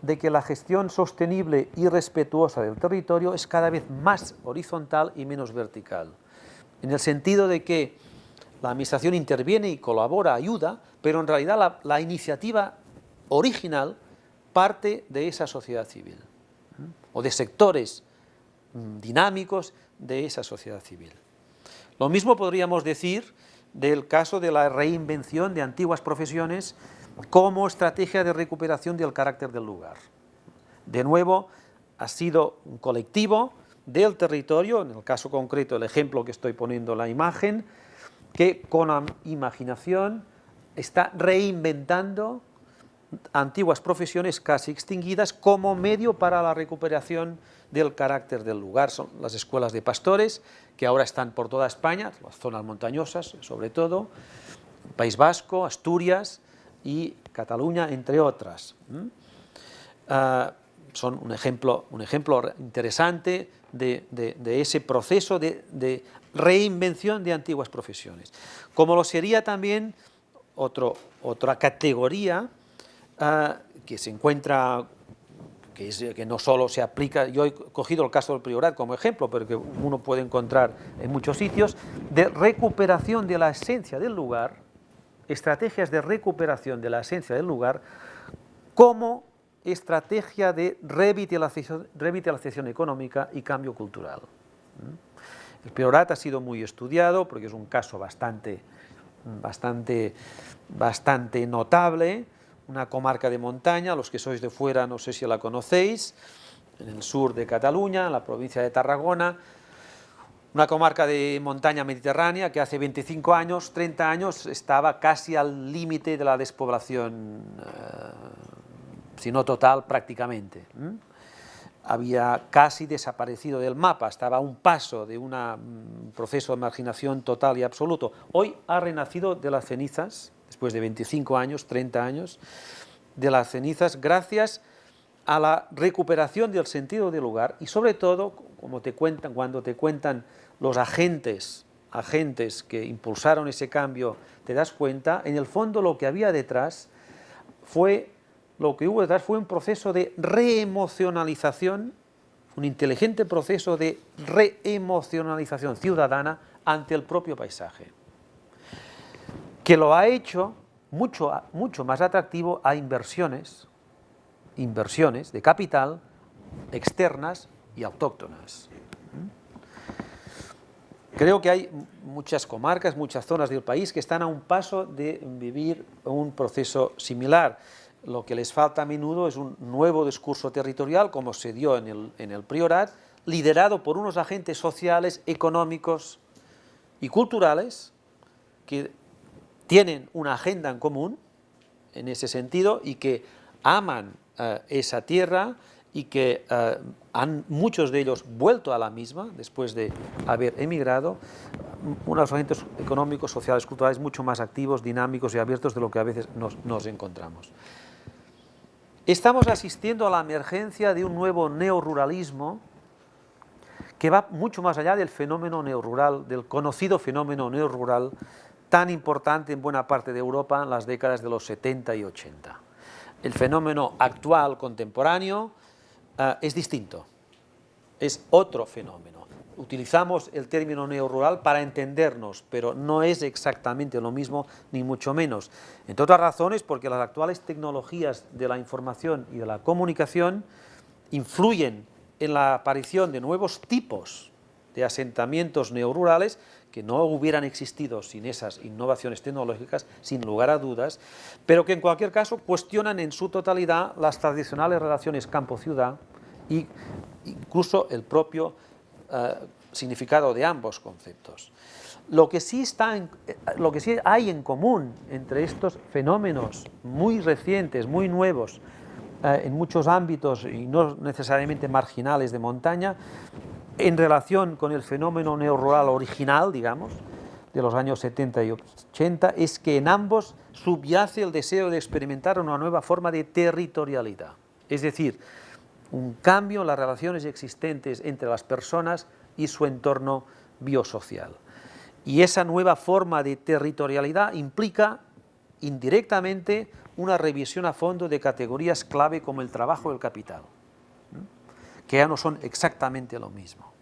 de que la gestión sostenible y respetuosa del territorio es cada vez más horizontal y menos vertical, en el sentido de que la administración interviene y colabora, ayuda, pero en realidad la iniciativa original parte de esa sociedad civil, o de sectores dinámicos de esa sociedad civil. Lo mismo podríamos decir del caso de la reinvención de antiguas profesiones como estrategia de recuperación del carácter del lugar. De nuevo, ha sido un colectivo del territorio, en el caso concreto, el ejemplo que estoy poniendo en la imagen, que con la imaginación está reinventando antiguas profesiones casi extinguidas como medio para la recuperación del carácter del lugar. Son las escuelas de pastores, que ahora están por toda España, las zonas montañosas sobre todo, País Vasco, Asturias y Cataluña, entre otras. Son un ejemplo interesante de ese proceso de reinvención de antiguas profesiones. Como lo sería también otra categoría que se encuentra, que no solo se aplica, yo he cogido el caso del Priorat como ejemplo, pero que uno puede encontrar en muchos sitios, de recuperación de la esencia del lugar, estrategias de recuperación de la esencia del lugar como estrategia de revitalización económica y cambio cultural. El Priorat ha sido muy estudiado porque es un caso bastante notable, una comarca de montaña, los que sois de fuera no sé si la conocéis, en el sur de Cataluña, en la provincia de Tarragona, una comarca de montaña mediterránea que hace 25 años, 30 años, estaba casi al límite de la despoblación, si no total, prácticamente. Había casi desaparecido del mapa, estaba a un paso de un proceso de marginación total y absoluto. Hoy ha renacido de las cenizas, después de 25 años, 30 años, de las cenizas, gracias a la recuperación del sentido del lugar y sobre todo, como cuando te cuentan los agentes que impulsaron ese cambio, te das cuenta, en el fondo lo que había detrás fue un proceso de reemocionalización, un inteligente proceso de reemocionalización ciudadana ante el propio paisaje, que lo ha hecho mucho más atractivo a inversiones de capital externas y autóctonas. Creo que hay muchas comarcas, muchas zonas del país que están a un paso de vivir un proceso similar. Lo que les falta a menudo es un nuevo discurso territorial, como se dio en el Priorat, liderado por unos agentes sociales, económicos y culturales que tienen una agenda en común en ese sentido y que aman esa tierra y que muchos de ellos vuelto a la misma después de haber emigrado, unos agentes económicos, sociales, culturales mucho más activos, dinámicos y abiertos de lo que a veces nos encontramos. Estamos asistiendo a la emergencia de un nuevo neoruralismo que va mucho más allá del fenómeno neorrural, del conocido fenómeno neorrural tan importante en buena parte de Europa en las décadas de los 70 y 80. El fenómeno actual, contemporáneo, es distinto, es otro fenómeno. Utilizamos el término neorrural para entendernos, pero no es exactamente lo mismo, ni mucho menos. Entre otras razones, porque las actuales tecnologías de la información y de la comunicación influyen en la aparición de nuevos tipos de asentamientos neorurales que no hubieran existido sin esas innovaciones tecnológicas, sin lugar a dudas, pero que en cualquier caso cuestionan en su totalidad las tradicionales relaciones campo-ciudad e incluso el propio significado de ambos conceptos. Lo que sí hay en común entre estos fenómenos muy recientes, muy nuevos, en muchos ámbitos y no necesariamente marginales de montaña, en relación con el fenómeno neorrural original, digamos, de los años 70 y 80, es que en ambos subyace el deseo de experimentar una nueva forma de territorialidad, es decir, un cambio en las relaciones existentes entre las personas y su entorno biosocial. Y esa nueva forma de territorialidad implica indirectamente una revisión a fondo de categorías clave como el trabajo y el capital, que ya no son exactamente lo mismo.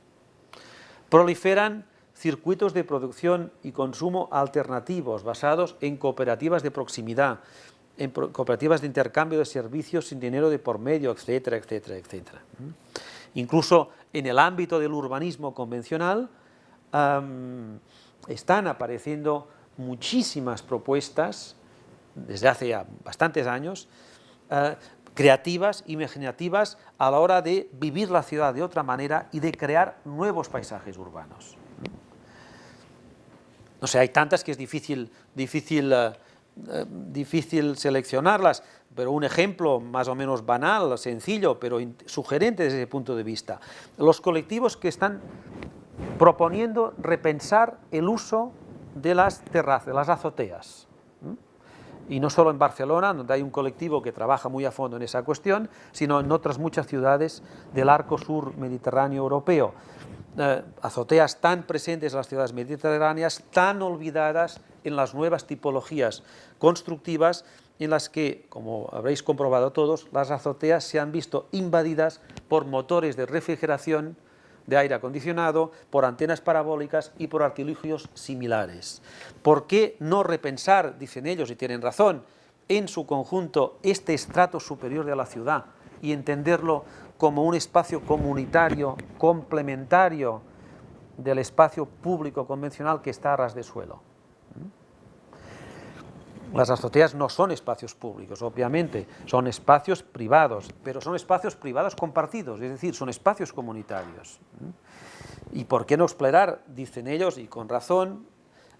Proliferan circuitos de producción y consumo alternativos basados en cooperativas de proximidad, en cooperativas de intercambio de servicios sin dinero de por medio, etcétera, etcétera, etcétera. Incluso en el ámbito del urbanismo convencional están apareciendo muchísimas propuestas desde hace ya bastantes años, creativas, imaginativas, a la hora de vivir la ciudad de otra manera y de crear nuevos paisajes urbanos. No sé, hay tantas que es difícil seleccionarlas, pero un ejemplo más o menos banal, sencillo, pero sugerente desde ese punto de vista. Los colectivos que están proponiendo repensar el uso de las terrazas, de las azoteas. Y no solo en Barcelona, donde hay un colectivo que trabaja muy a fondo en esa cuestión, sino en otras muchas ciudades del arco sur mediterráneo europeo. Azoteas tan presentes en las ciudades mediterráneas, tan olvidadas en las nuevas tipologías constructivas, en las que, como habréis comprobado todos, las azoteas se han visto invadidas por motores de refrigeración, de aire acondicionado, por antenas parabólicas y por artilugios similares. ¿Por qué no repensar, dicen ellos, y tienen razón, en su conjunto este estrato superior de la ciudad y entenderlo como un espacio comunitario complementario del espacio público convencional que está a ras de suelo? Las azoteas no son espacios públicos, obviamente, son espacios privados, pero son espacios privados compartidos, es decir, son espacios comunitarios. ¿Y por qué no explorar, dicen ellos, y con razón,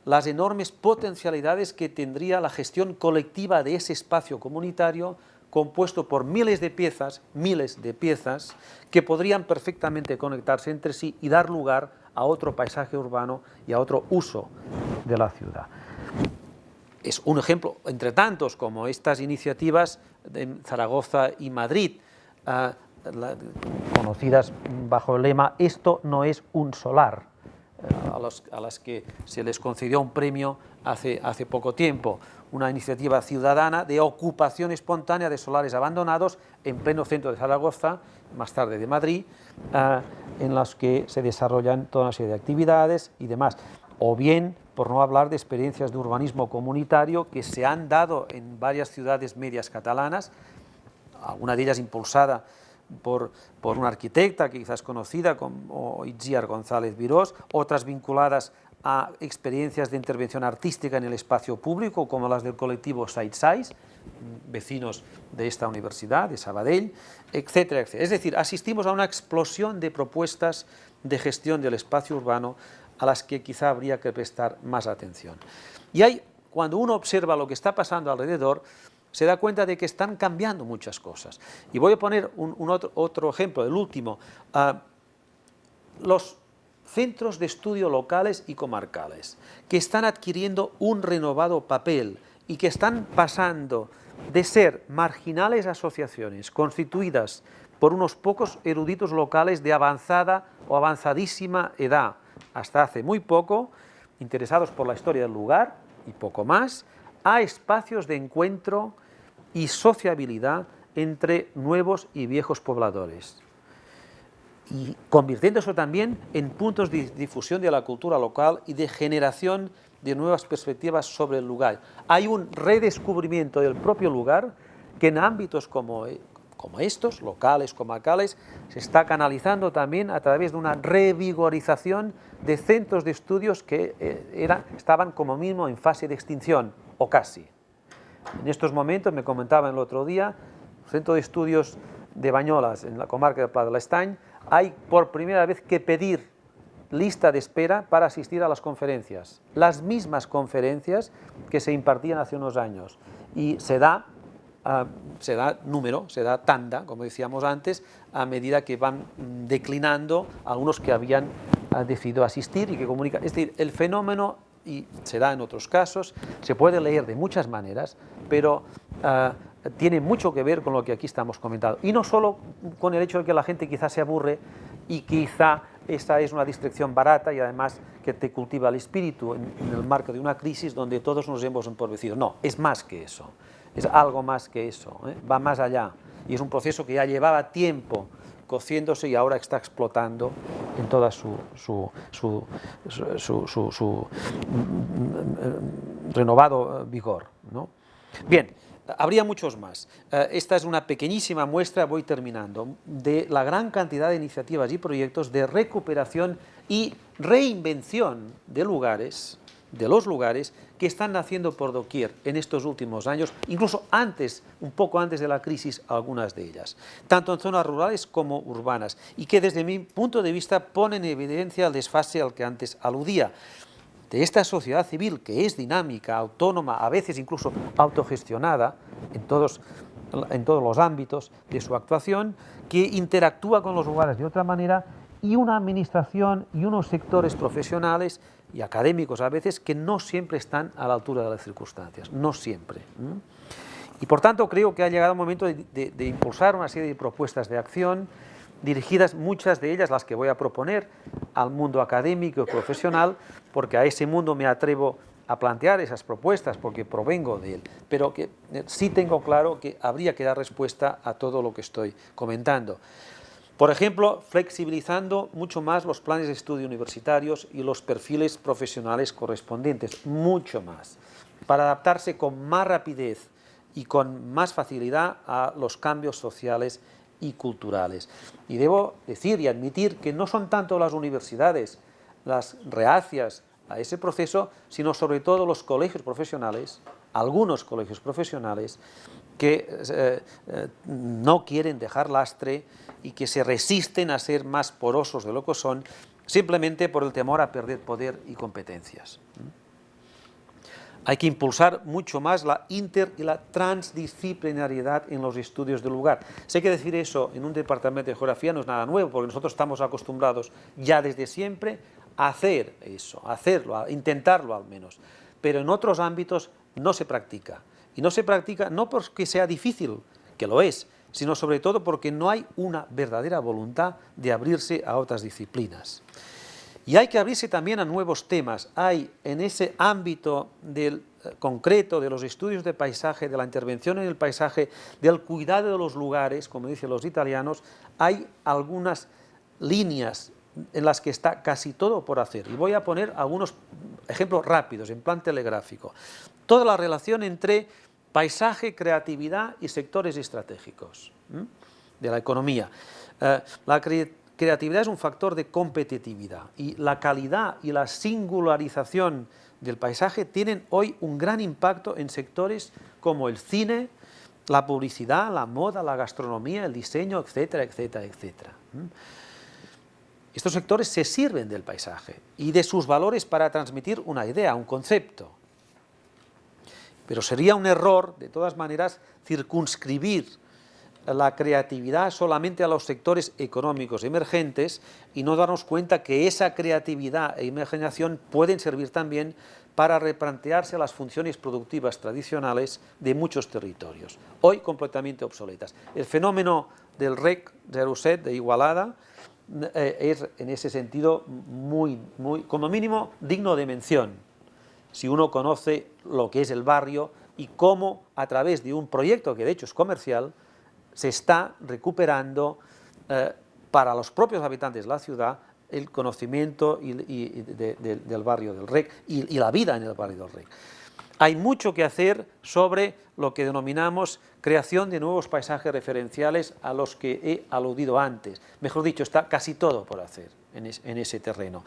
las enormes potencialidades que tendría la gestión colectiva de ese espacio comunitario compuesto por miles de piezas, que podrían perfectamente conectarse entre sí y dar lugar a otro paisaje urbano y a otro uso de la ciudad? Es un ejemplo, entre tantos, como estas iniciativas en Zaragoza y Madrid, conocidas bajo el lema «Esto no es un solar», a las que se les concedió un premio hace poco tiempo, una iniciativa ciudadana de ocupación espontánea de solares abandonados en pleno centro de Zaragoza, más tarde de Madrid, en las que se desarrollan toda una serie de actividades y demás. O bien, por no hablar de experiencias de urbanismo comunitario que se han dado en varias ciudades medias catalanas, alguna de ellas impulsada por una arquitecta que quizás conocida como Itziar González Virós, otras vinculadas a experiencias de intervención artística en el espacio público, como las del colectivo Saitsais, vecinos de esta universidad, de Sabadell, etcétera, etcétera. Es decir, asistimos a una explosión de propuestas de gestión del espacio urbano a las que quizá habría que prestar más atención. Y cuando uno observa lo que está pasando alrededor, se da cuenta de que están cambiando muchas cosas. Y voy a poner otro ejemplo, el último. Los centros de estudio locales y comarcales, que están adquiriendo un renovado papel y que están pasando de ser marginales asociaciones constituidas por unos pocos eruditos locales de avanzada o avanzadísima edad, hasta hace muy poco, interesados por la historia del lugar y poco más, a espacios de encuentro y sociabilidad entre nuevos y viejos pobladores, y convirtiéndose también en puntos de difusión de la cultura local y de generación de nuevas perspectivas sobre el lugar. Hay un redescubrimiento del propio lugar que en ámbitos como estos, locales, comacales, se está canalizando también a través de una revigorización de centros de estudios que estaban como mínimo en fase de extinción, o casi. En estos momentos, me comentaban el otro día, el Centro de Estudios de Bañolas, en la comarca de Pla de l'Estany, hay por primera vez que pedir lista de espera para asistir a las conferencias, las mismas conferencias que se impartían hace unos años, y se da número, se da tanda, como decíamos antes, a medida que van declinando algunos que habían decidido asistir y que comunican. Es decir, el fenómeno, y se da en otros casos, se puede leer de muchas maneras, pero tiene mucho que ver con lo que aquí estamos comentando. Y no solo con el hecho de que la gente quizá se aburre y quizá esta es una distracción barata y además que te cultiva el espíritu en el marco de una crisis donde todos nos hemos empobrecido. No, es más que eso, es algo más que eso, va más allá. Y es un proceso que ya llevaba tiempo cociéndose y ahora está explotando en toda su renovado vigor, ¿no? Bien, habría muchos más. Esta es una pequeñísima muestra, voy terminando, de la gran cantidad de iniciativas y proyectos de recuperación y reinvención de lugares, de los lugares que están naciendo por doquier en estos últimos años, incluso antes, un poco antes de la crisis, algunas de ellas, tanto en zonas rurales como urbanas, y que desde mi punto de vista ponen en evidencia el desfase al que antes aludía, de esta sociedad civil que es dinámica, autónoma, a veces incluso autogestionada en todos los ámbitos de su actuación, que interactúa con los lugares de otra manera, y una administración y unos sectores profesionales y académicos a veces que no siempre están a la altura de las circunstancias, no siempre. Y por tanto creo que ha llegado el momento de impulsar una serie de propuestas de acción dirigidas, muchas de ellas las que voy a proponer, al mundo académico y profesional, porque a ese mundo me atrevo a plantear esas propuestas porque provengo de él, pero que sí tengo claro que habría que dar respuesta a todo lo que estoy comentando. Por ejemplo, flexibilizando mucho más los planes de estudio universitarios y los perfiles profesionales correspondientes, mucho más, para adaptarse con más rapidez y con más facilidad a los cambios sociales y culturales. Y debo decir y admitir que no son tanto las universidades las reacias a ese proceso, sino sobre todo los colegios profesionales, algunos colegios profesionales que no quieren dejar lastre y que se resisten a ser más porosos de lo que son, simplemente por el temor a perder poder y competencias. Hay que impulsar mucho más la inter y la transdisciplinariedad en los estudios del lugar. Sé que decir eso en un departamento de geografía no es nada nuevo, porque nosotros estamos acostumbrados ya desde siempre a hacer eso, a hacerlo, a intentarlo al menos. Pero en otros ámbitos no se practica. Y no se practica no porque sea difícil, que lo es, sino sobre todo porque no hay una verdadera voluntad de abrirse a otras disciplinas. Y hay que abrirse también a nuevos temas. Hay en ese ámbito del concreto de los estudios de paisaje, de la intervención en el paisaje, del cuidado de los lugares, como dicen los italianos, hay algunas líneas en las que está casi todo por hacer. Y voy a poner algunos ejemplos rápidos, en plan telegráfico. Toda la relación entre paisaje, creatividad y sectores estratégicos de la economía. La creatividad es un factor de competitividad y la calidad y la singularización del paisaje tienen hoy un gran impacto en sectores como el cine, la publicidad, la moda, la gastronomía, el diseño, etcétera, etcétera, etcétera. Estos sectores se sirven del paisaje y de sus valores para transmitir una idea, un concepto. Pero sería un error, de todas maneras, circunscribir la creatividad solamente a los sectores económicos emergentes y no darnos cuenta que esa creatividad e imaginación pueden servir también para replantearse las funciones productivas tradicionales de muchos territorios, hoy completamente obsoletas. El fenómeno del REC 07 de Igualada es en ese sentido muy, como mínimo, digno de mención. si uno conoce lo que es el barrio y cómo a través de un proyecto que de hecho es comercial se está recuperando para los propios habitantes de la ciudad el conocimiento del barrio del REC y la vida en el barrio del REC. Hay mucho que hacer sobre lo que denominamos creación de nuevos paisajes referenciales a los que he aludido antes. Mejor dicho, está casi todo por hacer en ese terreno.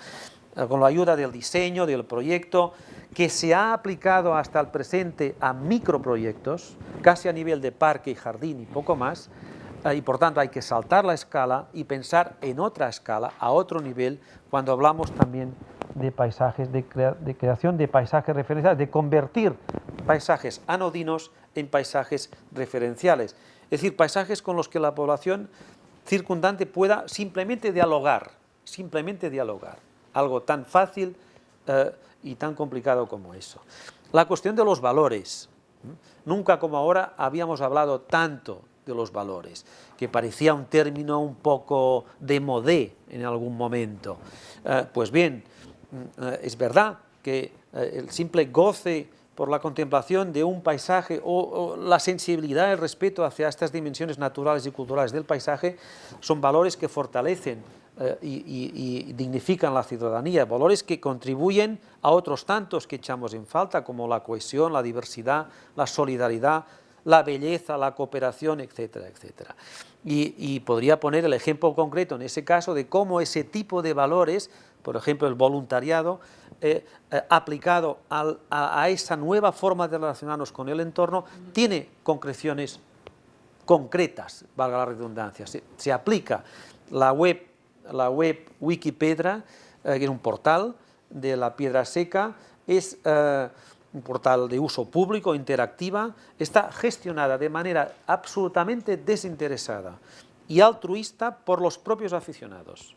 Con la ayuda del diseño, del proyecto, que se ha aplicado hasta el presente a microproyectos, casi a nivel de parque y jardín y poco más, y por tanto hay que saltar la escala y pensar en otra escala, a otro nivel, cuando hablamos también de paisajes, de creación de paisajes referenciales, de convertir paisajes anodinos en paisajes referenciales. Es decir, paisajes con los que la población circundante pueda simplemente dialogar, algo tan fácil y tan complicado como eso. La cuestión de los valores. Nunca como ahora habíamos hablado tanto de los valores, que parecía un término un poco de modé en algún momento. Pues bien, es verdad que el simple goce por la contemplación de un paisaje o la sensibilidad, el respeto hacia estas dimensiones naturales y culturales del paisaje son valores que fortalecen y dignifican la ciudadanía, valores que contribuyen a otros tantos que echamos en falta, como la cohesión, la diversidad, la solidaridad, la belleza, la cooperación, etcétera, etcétera. Y podría poner el ejemplo concreto en ese caso de cómo ese tipo de valores, por ejemplo el voluntariado, aplicado a esa nueva forma de relacionarnos con el entorno, tiene concreciones concretas, valga la redundancia. Se aplica la web Wikipedra, que es un portal de la Piedra Seca, es un portal de uso público, interactiva, está gestionada de manera absolutamente desinteresada y altruista por los propios aficionados,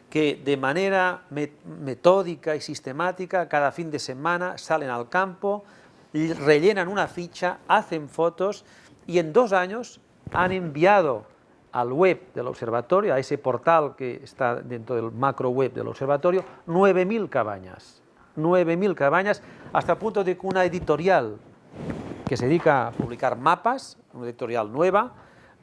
que de manera metódica y sistemática cada fin de semana salen al campo, rellenan una ficha, hacen fotos y en 2 años han enviado al web del observatorio, a ese portal que está dentro del macro web del observatorio, 9.000 cabañas. 9.000 cabañas, hasta el punto de que una editorial que se dedica a publicar mapas, una editorial nueva,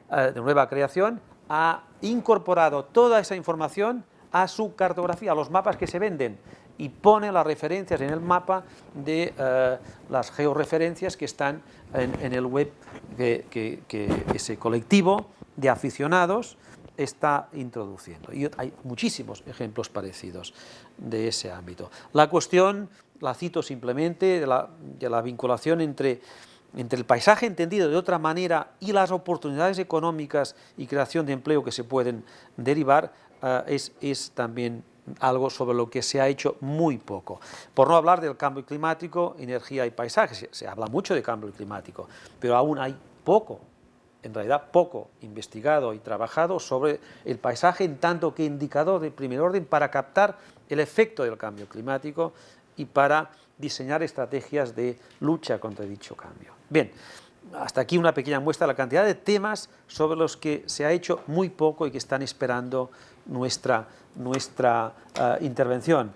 de nueva creación, ha incorporado toda esa información a su cartografía, a los mapas que se venden, y pone las referencias en el mapa de las georreferencias que están en el web que ese colectivo de aficionados está introduciendo. Y hay muchísimos ejemplos parecidos de ese ámbito. La cuestión, la cito simplemente, de la vinculación entre el paisaje entendido de otra manera y las oportunidades económicas y creación de empleo que se pueden derivar, es también algo sobre lo que se ha hecho muy poco. Por no hablar del cambio climático, energía y paisaje. Se habla mucho de cambio climático, pero aún hay poco, en realidad poco investigado y trabajado sobre el paisaje en tanto que indicador de primer orden para captar el efecto del cambio climático y para diseñar estrategias de lucha contra dicho cambio. Bien, hasta aquí una pequeña muestra de la cantidad de temas sobre los que se ha hecho muy poco y que están esperando nuestra intervención.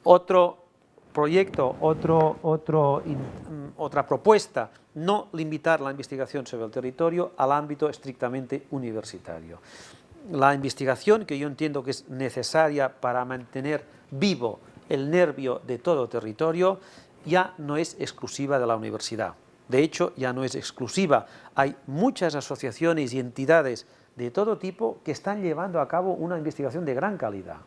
Otro proyecto, otra propuesta, no limitar la investigación sobre el territorio al ámbito estrictamente universitario. La investigación, que yo entiendo que es necesaria para mantener vivo el nervio de todo territorio, ya no es exclusiva de la universidad. De hecho, ya no es exclusiva. Hay muchas asociaciones y entidades de todo tipo que están llevando a cabo una investigación de gran calidad.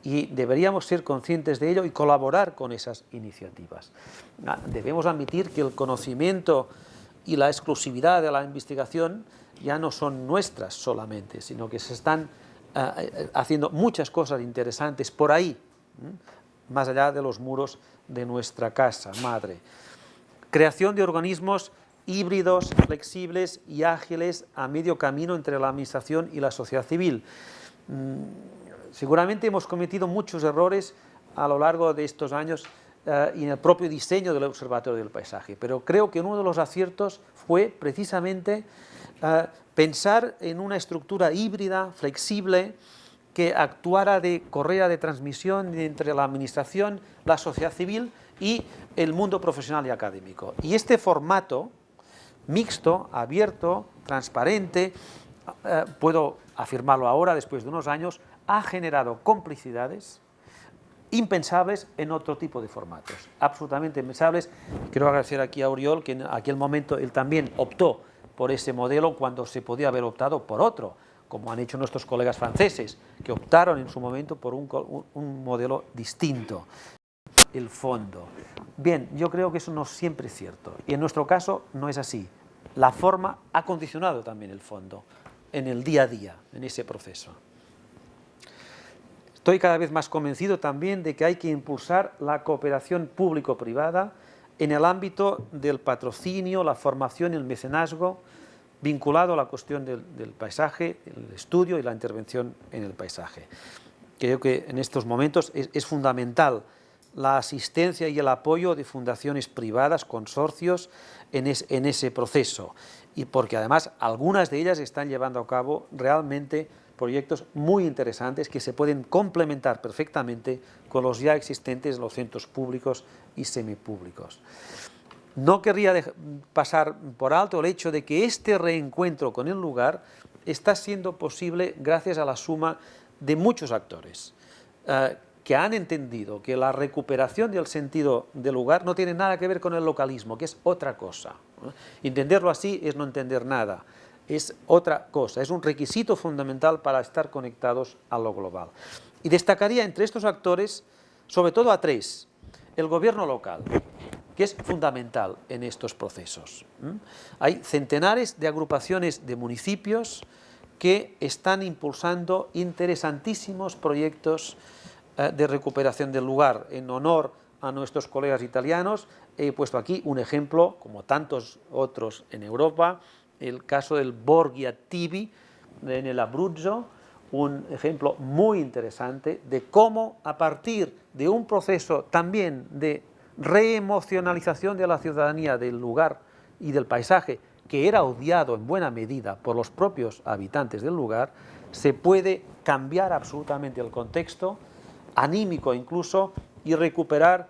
Y deberíamos ser conscientes de ello y colaborar con esas iniciativas. Debemos admitir que el conocimiento y la exclusividad de la investigación ya no son nuestras solamente, sino que se están haciendo muchas cosas interesantes por ahí, más allá de los muros de nuestra casa madre. Creación de organismos híbridos, flexibles y ágiles a medio camino entre la administración y la sociedad civil. Seguramente hemos cometido muchos errores a lo largo de estos años y en el propio diseño del Observatorio del Paisaje, pero creo que uno de los aciertos fue precisamente pensar en una estructura híbrida, flexible, que actuara de correa de transmisión entre la administración, la sociedad civil y el mundo profesional y académico. Y este formato mixto, abierto, transparente, puedo afirmarlo ahora, después de unos años, ha generado complicidades impensables en otro tipo de formatos, absolutamente impensables. Quiero agradecer aquí a Oriol, que en aquel momento él también optó por ese modelo cuando se podía haber optado por otro, como han hecho nuestros colegas franceses, que optaron en su momento por un modelo distinto. El fondo. Bien, yo creo que eso no siempre es cierto, y en nuestro caso no es así. La forma ha condicionado también el fondo, en el día a día, en ese proceso. Estoy cada vez más convencido también de que hay que impulsar la cooperación público-privada en el ámbito del patrocinio, la formación y el mecenazgo, vinculado a la cuestión del paisaje, el estudio y la intervención en el paisaje. Creo que en estos momentos es fundamental la asistencia y el apoyo de fundaciones privadas, consorcios, en ese proceso, y porque además algunas de ellas están llevando a cabo realmente proyectos muy interesantes que se pueden complementar perfectamente con los ya existentes en los centros públicos y semipúblicos. No querría pasar por alto el hecho de que este reencuentro con el lugar está siendo posible gracias a la suma de muchos actores que han entendido que la recuperación del sentido del lugar no tiene nada que ver con el localismo, que es otra cosa. Entenderlo así es no entender nada, es otra cosa, es un requisito fundamental para estar conectados a lo global. Y destacaría entre estos actores, sobre todo a tres: el gobierno local, que es fundamental en estos procesos. Hay centenares de agrupaciones de municipios que están impulsando interesantísimos proyectos de recuperación del lugar. En honor a nuestros colegas italianos, he puesto aquí un ejemplo, como tantos otros en Europa, el caso del Borghi Attivi en el Abruzzo, un ejemplo muy interesante de cómo, a partir de un proceso también de reemocionalización de la ciudadanía del lugar y del paisaje, que era odiado en buena medida por los propios habitantes del lugar, se puede cambiar absolutamente el contexto, anímico incluso, y recuperar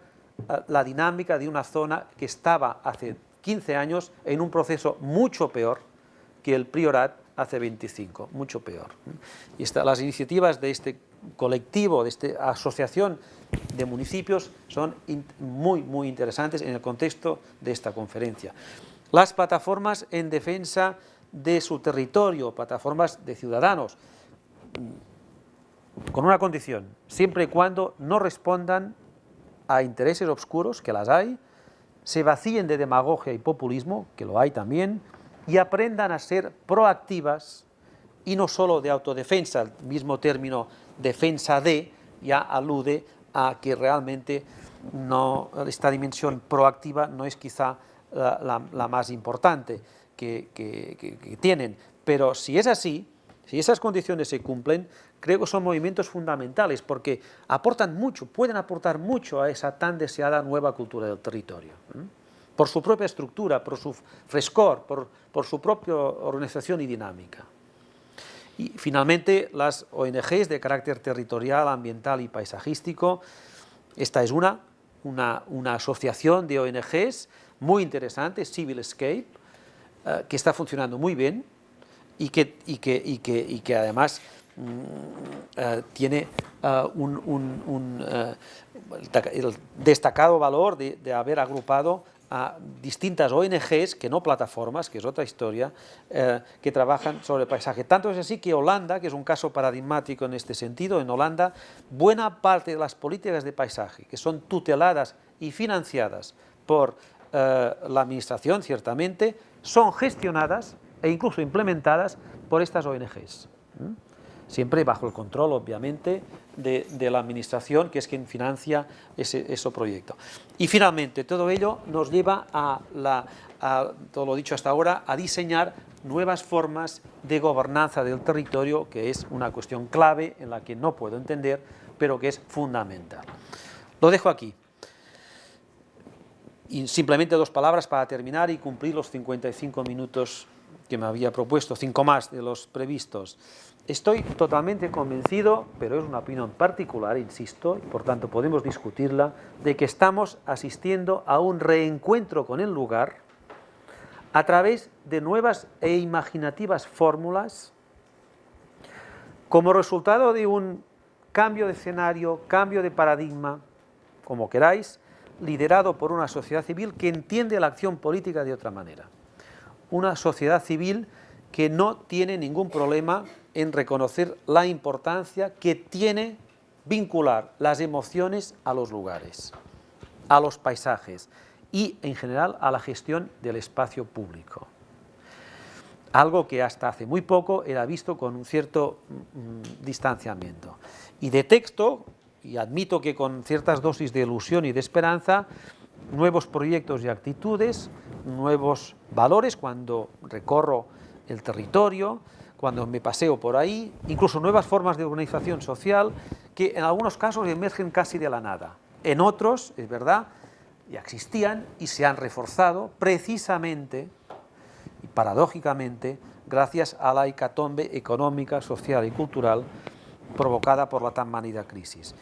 la dinámica de una zona que estaba hace 15 años en un proceso mucho peor que el Priorat hace 25, mucho peor. Y las iniciativas de este colectivo, de esta asociación de municipios, son muy, muy interesantes en el contexto de esta conferencia. Las plataformas en defensa de su territorio, plataformas de ciudadanos, con una condición: siempre y cuando no respondan a intereses obscuros, que las hay, se vacíen de demagogia y populismo, que lo hay también, y aprendan a ser proactivas y no solo de autodefensa. El mismo término defensa de ya alude a que realmente esta dimensión proactiva no es quizá la más importante que tienen, pero si es así, si esas condiciones se cumplen, creo que son movimientos fundamentales porque aportan mucho, pueden aportar mucho a esa tan deseada nueva cultura del territorio, por su propia estructura, por su frescor, por su propia organización y dinámica. Y finalmente, las ONGs de carácter territorial, ambiental y paisajístico. Esta es una asociación de ONGs muy interesante, Civil Escape, que está funcionando muy bien y que además tiene el destacado valor de haber agrupado a distintas ONGs, que no plataformas, que es otra historia, que trabajan sobre el paisaje. Tanto es así que Holanda, que es un caso paradigmático en este sentido, en Holanda, buena parte de las políticas de paisaje, que son tuteladas y financiadas por la administración, ciertamente, son gestionadas e incluso implementadas por estas ONGs. Siempre bajo el control, obviamente, de la administración, que es quien financia ese proyecto. Y finalmente, todo ello nos lleva a todo lo dicho hasta ahora, a diseñar nuevas formas de gobernanza del territorio, que es una cuestión clave en la que no puedo entender, pero que es fundamental. Lo dejo aquí. Y simplemente dos palabras para terminar y cumplir los 55 minutos que me había propuesto, 5 más de los previstos. Estoy totalmente convencido, pero es una opinión particular, insisto, y por tanto podemos discutirla, de que estamos asistiendo a un reencuentro con el lugar a través de nuevas e imaginativas fórmulas como resultado de un cambio de escenario, cambio de paradigma, como queráis, liderado por una sociedad civil que entiende la acción política de otra manera. Una sociedad civil que no tiene ningún problema en reconocer la importancia que tiene vincular las emociones a los lugares, a los paisajes y, en general, a la gestión del espacio público. Algo que hasta hace muy poco era visto con un cierto distanciamiento. Y detecto, y admito que con ciertas dosis de ilusión y de esperanza, nuevos proyectos y actitudes, nuevos valores cuando recorro el territorio, cuando me paseo por ahí, incluso nuevas formas de organización social que en algunos casos emergen casi de la nada. En otros, es verdad, ya existían y se han reforzado precisamente y paradójicamente gracias a la hecatombe económica, social y cultural provocada por la tan manida crisis.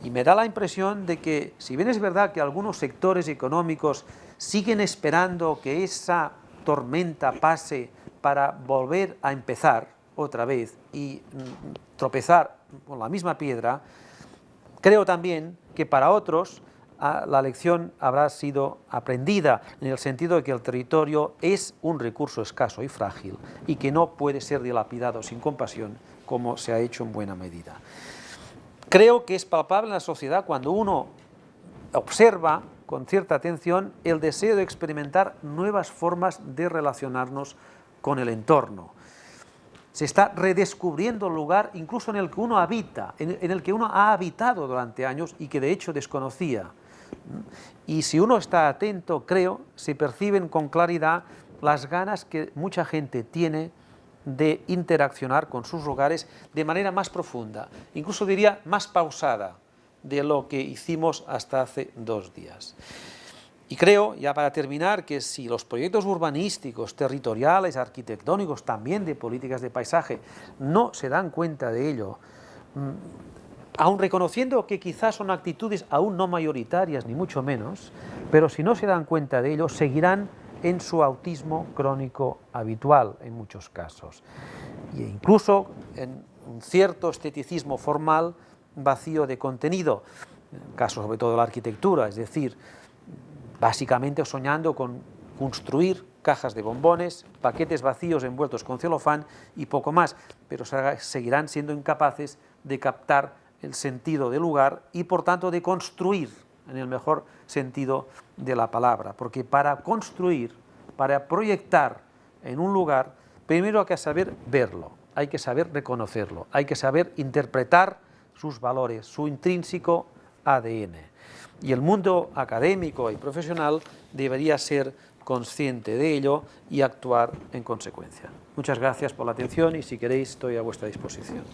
Y me da la impresión de que, si bien es verdad que algunos sectores económicos siguen esperando que esa tormenta pase para volver a empezar otra vez y tropezar con la misma piedra, creo también que para otros la lección habrá sido aprendida en el sentido de que el territorio es un recurso escaso y frágil y que no puede ser dilapidado sin compasión como se ha hecho en buena medida. Creo que es palpable en la sociedad cuando uno observa con cierta atención el deseo de experimentar nuevas formas de relacionarnos con el entorno. Se está redescubriendo el lugar incluso en el que uno habita, en el que uno ha habitado durante años y que de hecho desconocía. Y si uno está atento, creo, se perciben con claridad las ganas que mucha gente tiene de interaccionar con sus lugares de manera más profunda, incluso diría más pausada de lo que hicimos hasta hace 2 días. Y creo, ya para terminar, que si los proyectos urbanísticos, territoriales, arquitectónicos, también de políticas de paisaje, no se dan cuenta de ello, aun reconociendo que quizás son actitudes aún no mayoritarias, ni mucho menos, pero si no se dan cuenta de ello, seguirán en su autismo crónico habitual en muchos casos. E incluso en un cierto esteticismo formal vacío de contenido, en el caso sobre todo de la arquitectura, es decir, básicamente soñando con construir cajas de bombones, paquetes vacíos envueltos con celofán y poco más, pero seguirán siendo incapaces de captar el sentido del lugar y por tanto de construir en el mejor sentido de la palabra, porque para construir, para proyectar en un lugar, primero hay que saber verlo, hay que saber reconocerlo, hay que saber interpretar sus valores, su intrínseco ADN. Y el mundo académico y profesional debería ser consciente de ello y actuar en consecuencia. Muchas gracias por la atención y si queréis estoy a vuestra disposición.